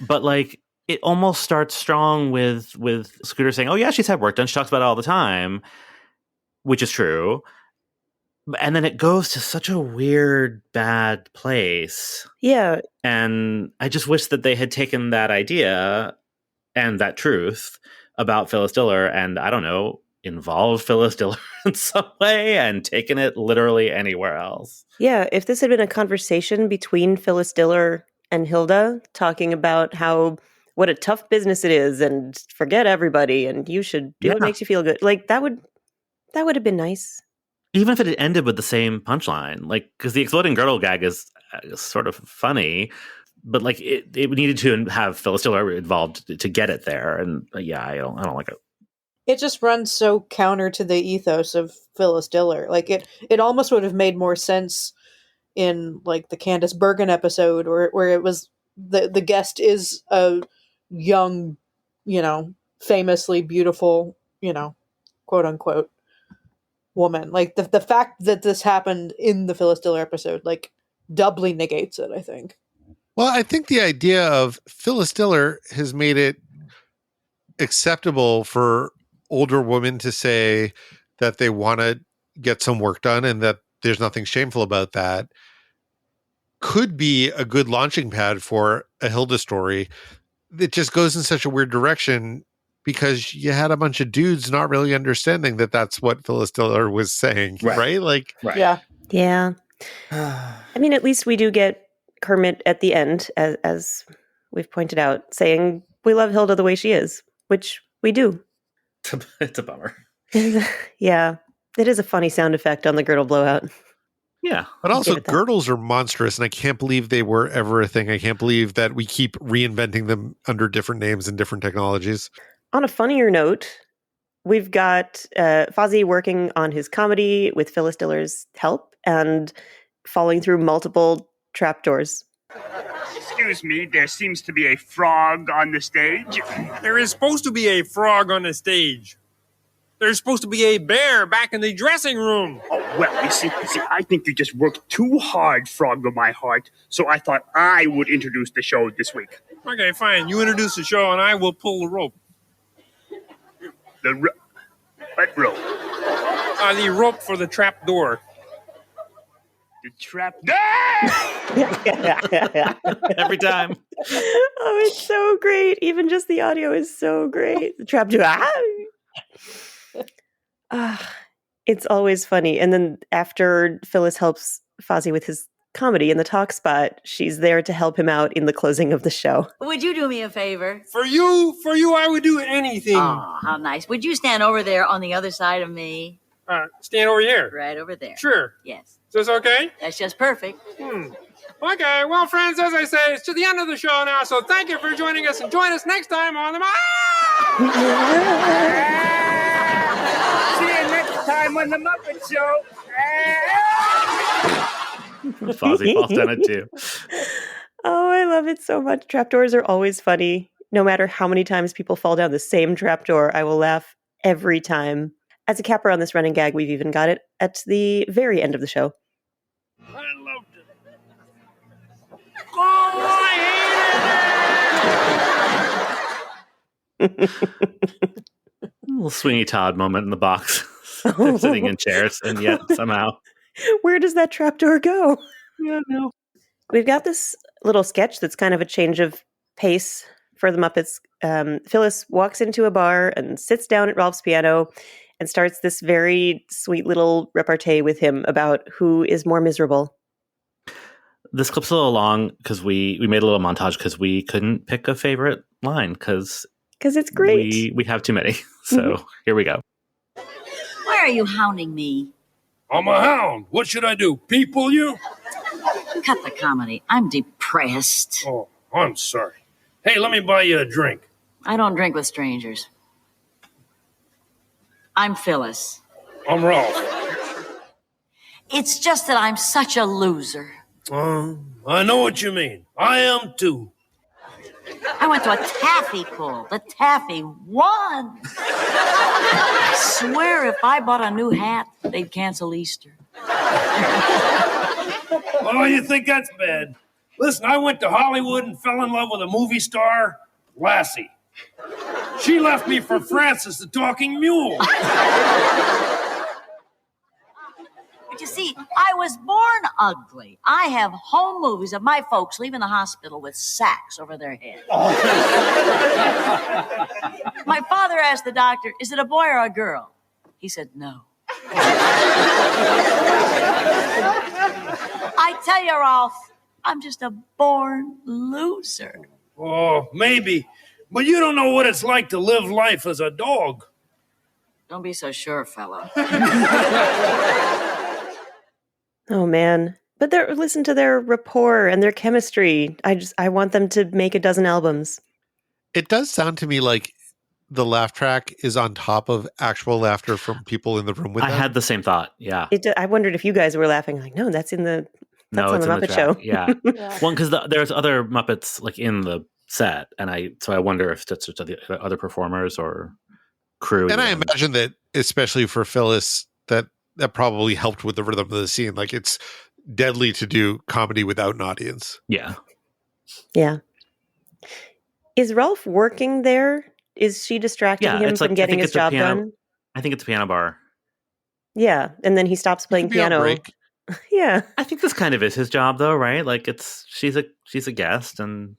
But like, it almost starts strong with Scooter saying, oh yeah, she's had work done. She talks about it all the time, which is true. And then it goes to such a weird, bad place.
Yeah.
And I just wish that they had taken that idea and that truth about Phyllis Diller and, I don't know, involved Phyllis Diller in some way and taken it literally anywhere else.
Yeah, if this had been a conversation between Phyllis Diller and Hilda talking about what a tough business it is and forget everybody and you should do what makes you feel good. Like, that would have been nice.
Even if it had ended with the same punchline, like, because the exploding girdle gag is sort of funny, but like it needed to have Phyllis Diller involved to get it there, and yeah, I don't like it.
It just runs so counter to the ethos of Phyllis Diller. Like it almost would have made more sense in like the Candace Bergen episode, where it was the guest is a young, famously beautiful, quote unquote woman. Like the fact that this happened in the Phyllis Diller episode, like doubly negates it, I think.
Well, I think the idea of Phyllis Diller has made it acceptable for older women to say that they want to get some work done and that there's nothing shameful about that. Could be a good launching pad for a Hilda story that just goes in such a weird direction because you had a bunch of dudes not really understanding that that's what Phyllis Diller was saying, right? Like,
yeah.
Yeah. I mean, at least we do get Kermit at the end, as we've pointed out, saying we love Hilda the way she is, which we do.
It's a bummer.
Yeah. It is a funny sound effect on the girdle blowout.
Yeah.
But also girdles are monstrous, and I can't believe they were ever a thing. I can't believe that we keep reinventing them under different names and different technologies.
On a funnier note, we've got Fozzie working on his comedy with Phyllis Diller's help and falling through multiple trapdoors.
Excuse me, there seems to be a frog on the stage.
There is supposed to be a frog on the stage. There's supposed to be a bear back in the dressing room.
Oh, well, you see, I think you just worked too hard, Frog of my heart, so I thought I would introduce the show this week.
Okay, fine. You introduce the show and I will pull the rope.
What rope?
The rope for the trap door.
The trap
Every time.
Oh, it's so great. Even just the audio is so great. The trap door. It's always funny. And then after Phyllis helps Fozzie with his comedy in the talk spot, she's there to help him out in the closing of the show.
Would you do me a favor?
For you, I would do anything.
Oh, how nice. Would you stand over there on the other side of me?
Stand over here.
Right over there.
Sure.
Yes.
Is this okay?
That's just perfect.
Okay, well, friends, as I say, it's to the end of the show now, so thank you for joining us, and join us next time on the...
See you next time on the Muppet Show.
Fozzie falls down it too.
Oh, I love it so much. Trapdoors are always funny. No matter how many times people fall down the same trapdoor, I will laugh every time. As a capper on this running gag, we've even got it at the very end of the show.
I loved it. Oh, I hated it!
Little Sweeney Todd moment in the box. They're sitting in chairs, and yet somehow.
Where does that trapdoor go?
Yeah, no.
We've got this little sketch that's kind of a change of pace for the Muppets. Phyllis walks into a bar and sits down at Ralph's piano and starts this very sweet little repartee with him about who is more miserable.
This clip's a little long because we made a little montage because we couldn't pick a favorite line because
it's great.
We have too many. So here we go.
Why are you hounding me?
I'm a hound. What should I do? People you?
Cut the comedy. I'm depressed.
Oh, I'm sorry. Hey, let me buy you a drink.
I don't drink with strangers. I'm Phyllis.
I'm Ralph.
It's just that I'm such a loser.
I know what you mean. I am too.
I went to a taffy pull. The taffy won. I swear if I bought a new hat, they'd cancel Easter.
Oh, you think that's bad? Listen, I went to Hollywood and fell in love with a movie star, Lassie. She left me for Francis the Talking Mule.
But you see, I was born ugly. I have home movies of my folks leaving the hospital with sacks over their head. My father asked the doctor, is it a boy or a girl? He said, no. I tell you, Ralph, I'm just a born loser.
Oh, maybe. But you don't know what it's like to live life as a dog.
Don't be so sure, fellow.
Oh, man. But listen to their rapport and their chemistry. I want them to make a dozen albums.
It does sound to me like the laugh track is on top of actual laughter from people in the room with them.
I had the same thought, yeah.
I wondered if you guys were laughing. Like, no, that's in the
No,
That's
it's
on
in
the
the
Muppet
track.
Show.
Yeah. Well, because there's other Muppets like in the set, and I wonder if that's just the other performers or crew.
And I
even.
imagine that, especially for Phyllis, that probably helped with the rhythm of the scene. Like, it's deadly to do comedy without an audience.
Yeah.
Yeah. Is Ralph working there? Is she distracting
Yeah,
him
it's
from
like I
getting
think
his
it's a
job
piano.
done?
I think it's a piano bar.
Yeah, and then he stops playing
Could be on
piano.
break.
Yeah.
I think this kind of is his job, though, right? Like she's a guest, and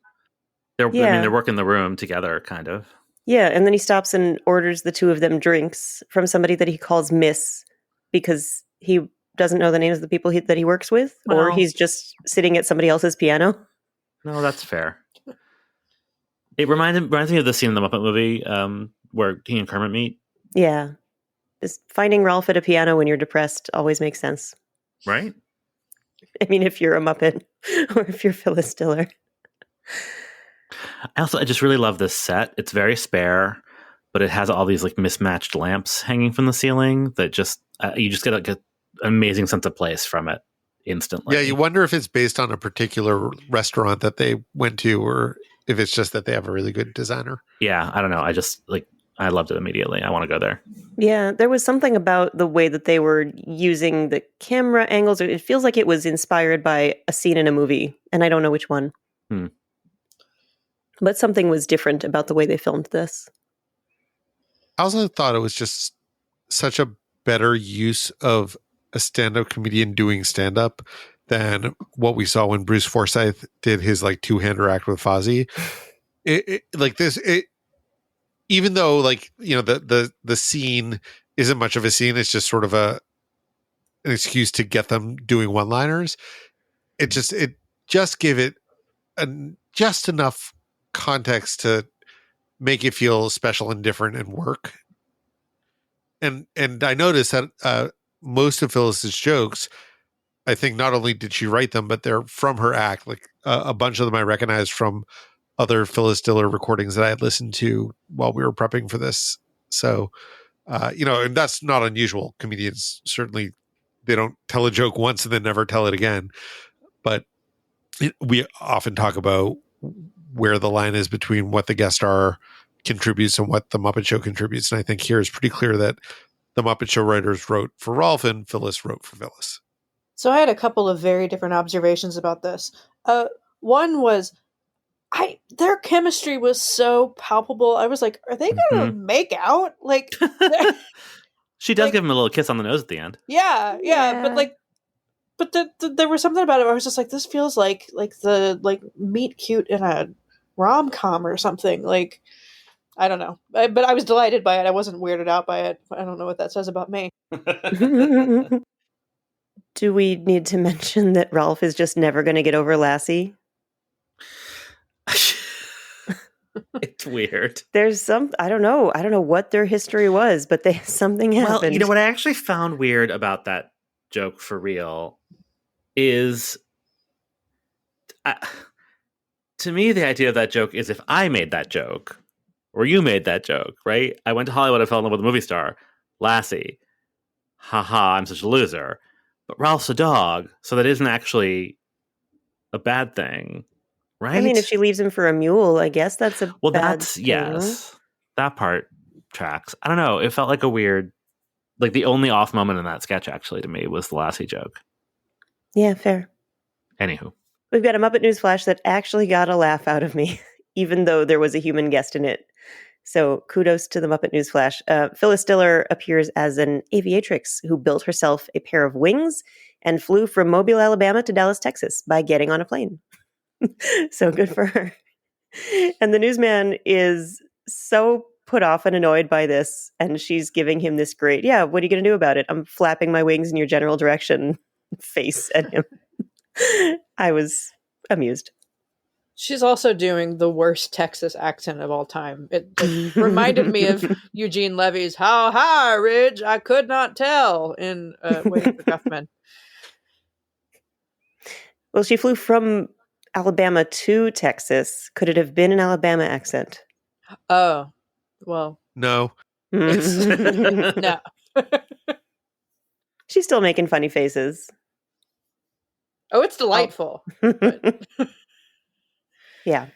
I
Yeah.
mean, they're working the room together, kind of.
Yeah, and then he stops and orders the two of them drinks from somebody that he calls Miss because he doesn't know the names of the people that he works with, or
Well-
he's just sitting at somebody else's piano.
No, that's fair. It reminds me of the scene in the Muppet movie where he and Kermit meet,
Yeah. Just finding Ralph at a piano when you're depressed always makes sense.
right?
I mean, if you're a Muppet or if you're Phyllis Diller.
I just really love this set. It's very spare, but it has all these like mismatched lamps hanging from the ceiling that just you just get like an amazing sense of place from it instantly.
Yeah, you wonder if it's based on a particular restaurant that they went to, or if it's just that they have a really good designer.
Yeah, I don't know. I loved it immediately. I want to go there.
Yeah, there was something about the way that they were using the camera angles. It feels like it was inspired by a scene in a movie, and I don't know which one. But something was different about the way they filmed this.
I also thought it was just such a better use of a stand-up comedian doing stand-up than what we saw when Bruce Forsyth did his like two-hander act with Fozzie. Even though like, you know, the scene isn't much of a scene, it's just sort of an excuse to get them doing one-liners. It just gave it just enough context to make it feel special and different and work. And I noticed that most of Phyllis's jokes, I think not only did she write them, but they're from her act. Like a bunch of them I recognized from other Phyllis Diller recordings that I had listened to while we were prepping for this. So, and that's not unusual. Comedians certainly, they don't tell a joke once and then never tell it again. But we often talk about where the line is between what the guest star contributes and what the Muppet Show contributes. And I think here is pretty clear that the Muppet Show writers wrote for Rolf and Phyllis wrote for Phyllis.
So I had a couple of very different observations about this. One was their chemistry was so palpable. I was like, are they going to make out? Like,
she does give him a little kiss on the nose at the end.
Yeah. But there was something about it where I was just like, this feels like the meet cute in a rom-com or something. Like, I don't know. But I was delighted by it. I wasn't weirded out by it. I don't know what that says about me.
Do we need to mention that Ralph is just never going to get over Lassie?
It's weird.
There's I don't know what their history was, but something happened.
Well, you know what I actually found weird about that joke for real is, to me, the idea of that joke is if I made that joke or you made that joke, right? I went to Hollywood, I fell in love with a movie star, Lassie. Haha, I'm such a loser. But Ralph's a dog, so that isn't actually a bad thing, right?
I mean, if she leaves him for a mule, I guess that's a bad thing.
Yes. That part tracks. I don't know. It felt like a weird, like the only off moment in that sketch actually to me was the Lassie joke.
Yeah, fair.
Anywho.
We've got a Muppet News Flash that actually got a laugh out of me, even though there was a human guest in it. So kudos to the Muppet News Flash. Phyllis Diller appears as an aviatrix who built herself a pair of wings and flew from Mobile, Alabama to Dallas, Texas by getting on a plane. So good for her. And the newsman is so put off and annoyed by this, and she's giving him this great, yeah, what are you going to do about it? I'm flapping my wings in your general direction face at him. I was amused.
She's also doing the worst Texas accent of all time. It reminded me of Eugene Levy's "How high, Ridge? I could not tell" in Waiting for Guffman.
Well, she flew from Alabama to Texas. Could it have been an Alabama accent?
Oh, well.
No.
No.
She's still making funny faces.
Oh, it's delightful.
Yeah.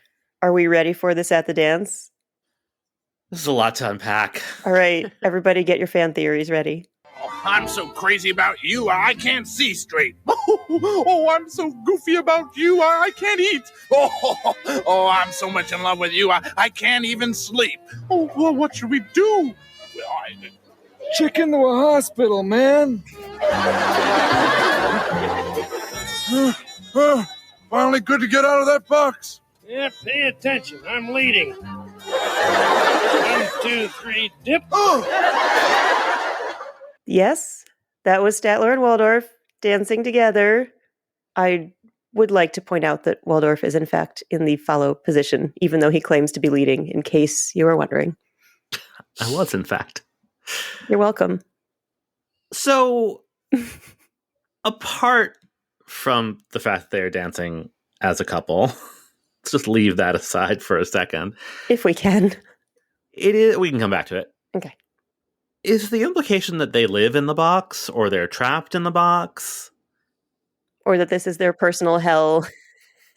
Are we ready for this at the dance?
This is a lot to unpack.
All right, everybody get your fan theories ready.
I'm so crazy about you, I can't see straight. Oh, I'm so goofy about you, I can't eat. Oh, I'm so much in love with you, I can't even sleep. Oh, well, what should we do? Well,
check into a hospital, man.
Finally good to get out of that box.
Yeah, pay attention. I'm leading. 1, 2, 3, dip.
Yes, that was Statler and Waldorf dancing together. I would like to point out that Waldorf is in fact in the follow position, even though he claims to be leading, in case you were wondering.
I was, in fact.
You're welcome.
So, apart from the fact that they're dancing as a couple, let's just leave that aside for a second.
If we can.
We can come back to it.
Okay.
Is the implication that they live in the box, or they're trapped in the box?
Or that this is their personal hell?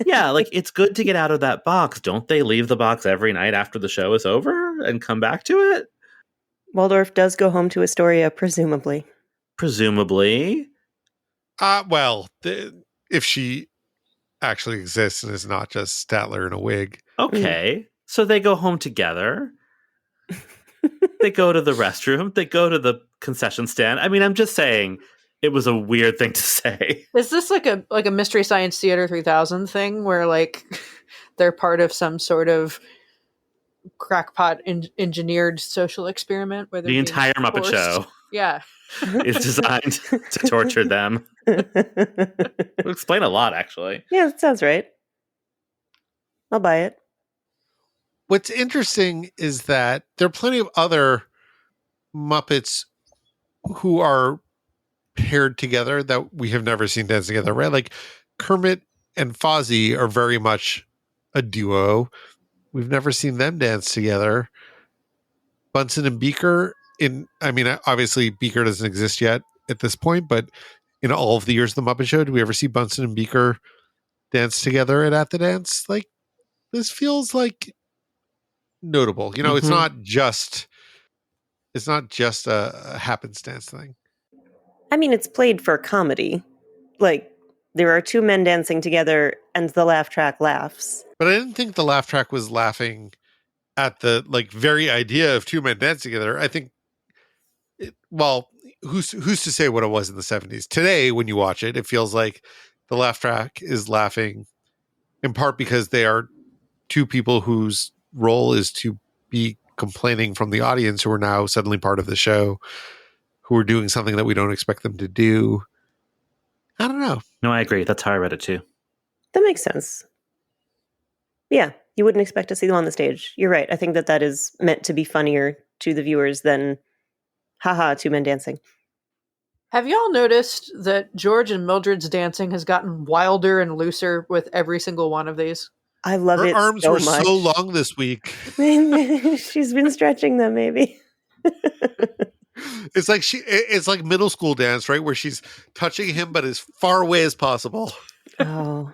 Yeah, like, it's good to get out of that box. Don't they leave the box every night after the show is over and come back to it?
Waldorf does go home to Astoria, presumably.
Presumably.
Well, if she actually exists and is not just Statler in a wig.
Okay. So they go home together. They go to the restroom. They go to the concession stand. I mean, I'm just saying it was a weird thing to say.
Is this like a Mystery Science Theater 3000 thing where like they're part of some sort of crackpot engineered social experiment where
the entire Muppet Show is designed to torture them? It would explain a lot, actually.
Yeah, that sounds right. I'll buy it.
What's interesting is that there are plenty of other Muppets who are paired together that we have never seen dance together, right? Like Kermit and Fozzie are very much a duo. We've never seen them dance together. Bunsen and Beaker, obviously Beaker doesn't exist yet at this point, but in all of the years of the Muppet Show, do we ever see Bunsen and Beaker dance together at the dance? Like, this feels like notable. You know, it's not just a happenstance thing.
I mean, it's played for comedy. Like, there are two men dancing together and the laugh track laughs.
But I didn't think the laugh track was laughing at the very idea of two men dancing together. I think, who's to say what it was in the 70s? Today, when you watch it, it feels like the laugh track is laughing in part because they are two people whose role is to be complaining from the audience who are now suddenly part of the show, who are doing something that we don't expect them to do. I don't know.
No, I agree. That's how I read it too.
That makes sense. Yeah, you wouldn't expect to see them on the stage. You're right. I think that is meant to be funnier to the viewers than, haha, two men dancing.
Have y'all noticed that George and Mildred's dancing has gotten wilder and looser with every single one of these?
I love it so much.
Her arms were so long this week.
She's been stretching them, maybe.
It's like middle school dance, right? Where she's touching him, but as far away as possible.
Oh,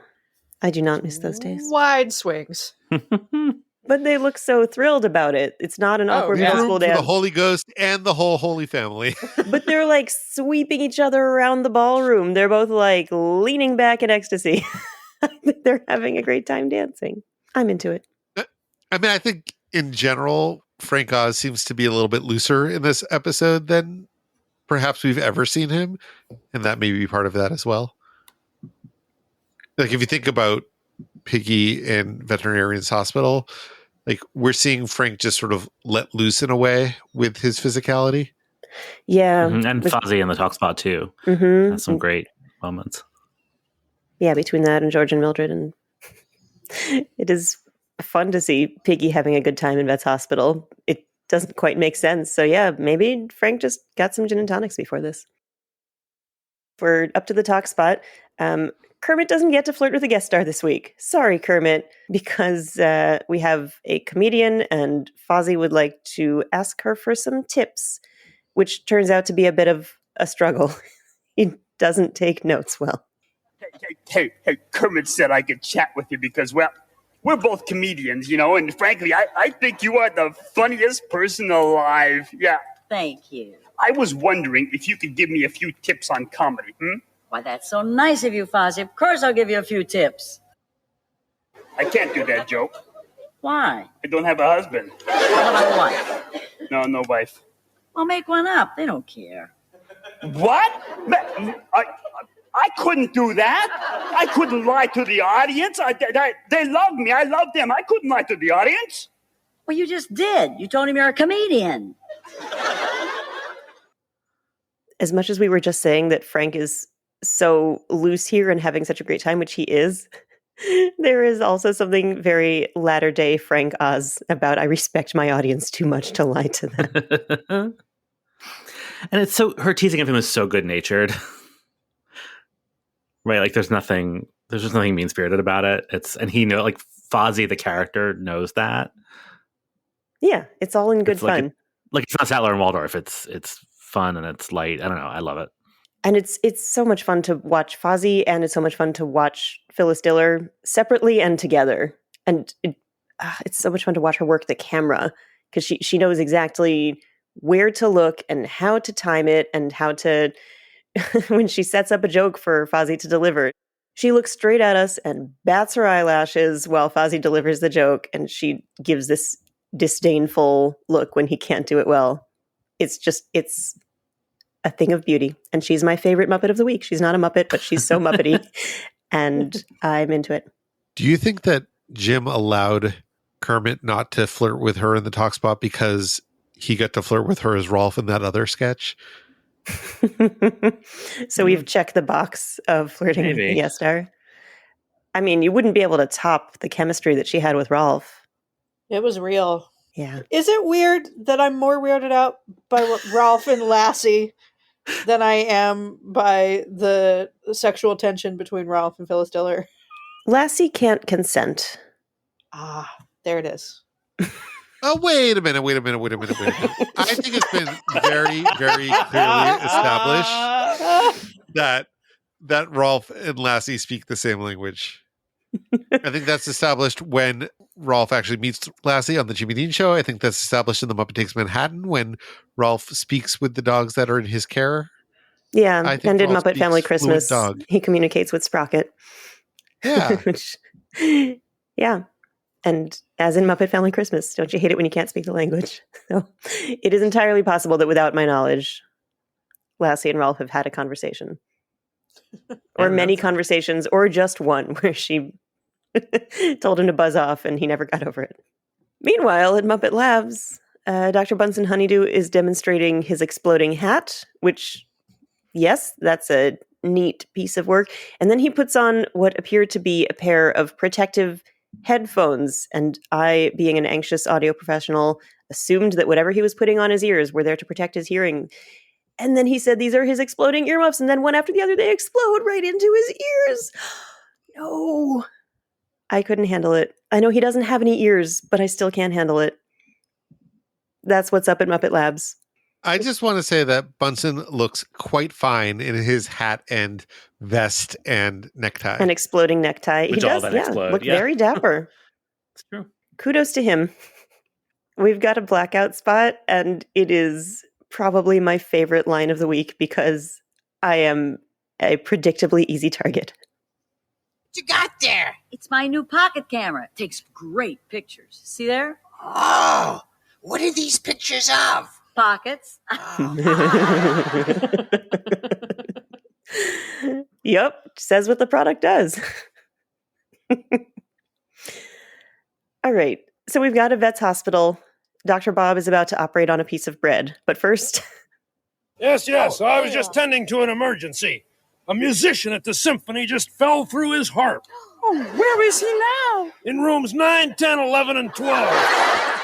I do not miss those days.
Wide swings.
But they look so thrilled about it. It's not an awkward middle school dance.
The Holy Ghost and the whole Holy Family.
But they're like sweeping each other around the ballroom. They're both like leaning back in ecstasy. They're having a great time dancing. I'm into it.
I mean, I think in general, Frank Oz seems to be a little bit looser in this episode than perhaps we've ever seen him. And that may be part of that as well. Like, if you think about Piggy in Veterinarian's Hospital, like, we're seeing Frank just sort of let loose in a way with his physicality.
Yeah.
Mm-hmm. And Fozzie in the talk spot too.
Mm-hmm.
That's some great moments.
Yeah, between that and George and Mildred. And it is fun to see Piggy having a good time in Vet's Hospital. It doesn't quite make sense. So yeah, maybe Frank just got some gin and tonics before this. We're up to the talk spot. Kermit doesn't get to flirt with a guest star this week. Sorry, Kermit, because we have a comedian and Fozzie would like to ask her for some tips, which turns out to be a bit of a struggle. He doesn't take notes well.
Hey, Kermit said I could chat with you because, well, we're both comedians, you know, and frankly, I think you are the funniest person alive. Yeah.
Thank you.
I was wondering if you could give me a few tips on comedy,
Why, that's so nice of you, Fozzie. Of course I'll give you a few tips.
I can't do that joke.
Why?
I don't have a husband.
How about a wife?
No wife.
Well, make one up. They don't care.
What? I couldn't do that. I couldn't lie to the audience. They love me. I love them. I couldn't lie to the audience.
Well, you just did. You told him you're a comedian.
As much as we were just saying that Frank is so loose here and having such a great time, which he is, there is also something very latter-day Frank Oz about I respect my audience too much to lie to them.
And it's so, her teasing of him is so good-natured. Right, like there's just nothing mean-spirited about it. And he like Fozzie, the character, knows that.
Yeah, it's all in good fun.
It's not Statler and Waldorf. It's fun and it's light. I don't know. I love it.
And it's so much fun to watch Fozzie, and it's so much fun to watch Phyllis Diller separately and together. And it's so much fun to watch her work the camera because she knows exactly where to look and how to time it and how to, when she sets up a joke for Fozzie to deliver, she looks straight at us and bats her eyelashes while Fozzie delivers the joke, and she gives this disdainful look when he can't do it well. It's a thing of beauty. And she's my favorite Muppet of the week. She's not a Muppet, but she's so Muppety. And I'm into it.
Do you think that Jim allowed Kermit not to flirt with her in the talk spot because he got to flirt with her as Rolf in that other sketch?
So we've checked the box of flirting with the guest star. I mean, you wouldn't be able to top the chemistry that she had with Rolf.
It was real.
Yeah.
Is it weird that I'm more weirded out by Ralph and Lassie than I am by the sexual tension between Ralph and Phyllis Diller?
Lassie can't consent.
Ah, there it is.
Oh, wait a minute. I think it's been very, very clearly established that Rolf and Lassie speak the same language. I think that's established when Rolf actually meets Lassie on the Jimmy Dean show. I think that's established in The Muppet Takes Manhattan when Rolf speaks with the dogs that are in his care.
Yeah, and in Muppet Family Christmas, he communicates with Sprocket.
Yeah.
Yeah. And as in Muppet Family Christmas, don't you hate it when you can't speak the language? So it is entirely possible that without my knowledge, Lassie and Rolf have had a conversation. Or many conversations, or just one where she told him to buzz off and he never got over it. Meanwhile, at Muppet Labs, Dr. Bunsen Honeydew is demonstrating his exploding hat, which, yes, that's a neat piece of work. And then he puts on what appeared to be a pair of protective headphones. And I, being an anxious audio professional, assumed that whatever he was putting on his ears were there to protect his hearing. And then he said these are his exploding earmuffs, and then one after the other, they explode right into his ears. No. I couldn't handle it. I know he doesn't have any ears, but I still can't handle it. That's what's up at Muppet Labs.
I just want to say that Bunsen looks quite fine in his hat and vest and necktie.
An exploding necktie.
Which
he does, look very dapper.
It's true.
Kudos to him. We've got a blackout spot, and it is probably my favorite line of the week because I am a predictably easy target.
What you got there?
It's my new pocket camera. It takes great pictures. See there?
Oh, what are these pictures of?
Pockets.
Yep, says what the product does. All right, so we've got a vet's hospital. Dr. Bob is about to operate on a piece of bread, but first...
Yes, I was just tending to an emergency. A musician at the symphony just fell through his harp.
Oh, where is he now?
In rooms 9, 10, 11, and 12.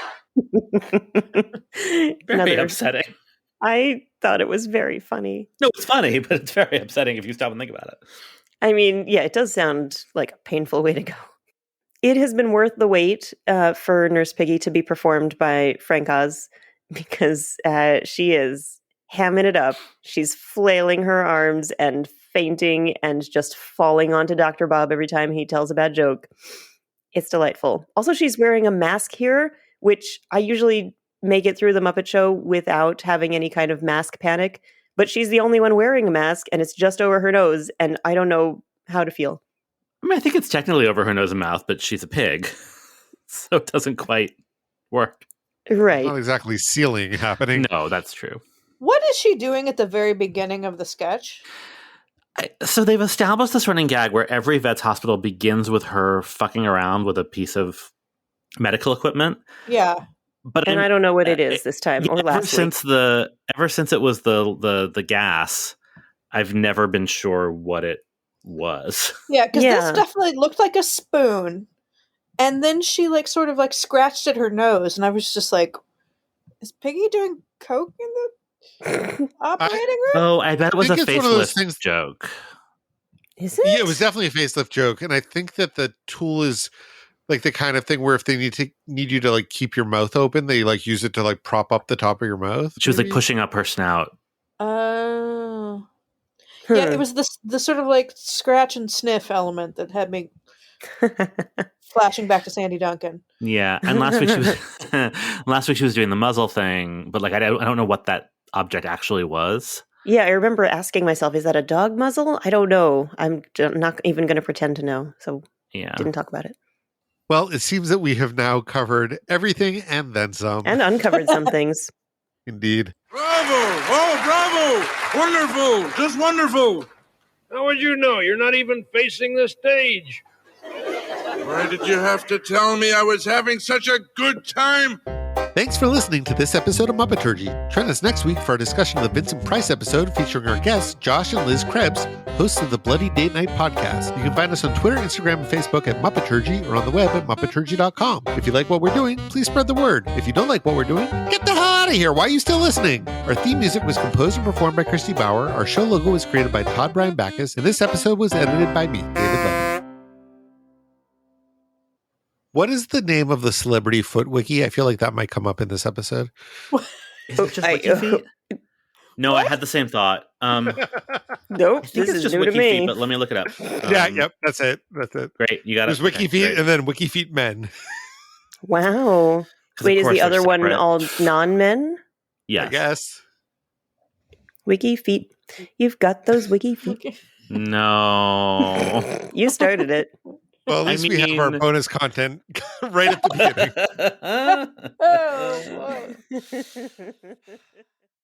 Very upsetting.
I thought it was very funny.
No, it's funny, but it's very upsetting if you stop and think about it.
I mean, yeah, it does sound like a painful way to go. It has been worth the wait for Nurse Piggy to be performed by Frank Oz because she is hamming it up. She's flailing her arms and fainting and just falling onto Dr. Bob every time he tells a bad joke. It's delightful. Also, she's wearing a mask here, which I usually make it through the Muppet Show without having any kind of mask panic. But she's the only one wearing a mask, and it's just over her nose, and I don't know how to feel.
I mean, I think it's technically over her nose and mouth, but she's a pig, so it doesn't quite work.
Right.
Not exactly sealing happening.
No, that's true.
What is she doing at the very beginning of the sketch?
So they've established this running gag where every vet's hospital begins with her fucking around with a piece of medical equipment.
Yeah.
And I don't know what it is this time or last week.
Ever since it was the gas, I've never been sure what it was.
Yeah, because this definitely looked like a spoon. And then she like sort of like scratched at her nose, and I was just like, is Piggy doing coke in the operating room?
Oh, I bet it was a facelift joke.
Is it?
Yeah, it was definitely a facelift joke, and I think that the tool is like the kind of thing where if they need you to like keep your mouth open, they like use it to like prop up the top of your mouth.
She was like pushing up her snout.
Oh. Yeah, it was the sort of like scratch and sniff element that had me flashing back to Sandy Duncan.
Yeah, and last week she was doing the muzzle thing, but like I don't know what that object actually was.
Yeah, I remember asking myself, is that a dog muzzle? I don't know. I'm not even going to pretend to know, so didn't talk about it.
Well, it seems that we have now covered everything and then some.
And uncovered some things.
Indeed.
Bravo! Oh, bravo! Wonderful! Just wonderful!
How would you know? You're not even facing the stage.
Why did you have to tell me I was having such a good time?
Thanks for listening to this episode of Muppeturgy. Join us next week for our discussion of the Vincent Price episode featuring our guests, Josh and Liz Krebs, hosts of the Bloody Date Night podcast. You can find us on Twitter, Instagram, and Facebook at Muppeturgy or on the web at Muppeturgy.com. If you like what we're doing, please spread the word. If you don't like what we're doing, get the hell out of here. Why are you still listening? Our theme music was composed and performed by Christy Bauer. Our show logo was created by Todd Brian Backus, and this episode was edited by me, David Levy. What is the name of the celebrity foot wiki? I feel like that might come up in this episode.
Is it just Wiki Feet? No, I had the same thought.
Nope,
I think
this
it's
is
just
new
Wiki
to me.
Feet, but let me look it up.
Yep, that's it.
Great, you got it.
There's Wiki Feet
great.
and then Wiki Feet Men.
Wow. Wait, is the other one all non-men?
Yes.
I guess.
Wiki Feet. You've got those Wiki Feet.
No.
You started it.
Well, at least we have our bonus content right at the beginning.
Oh, boy.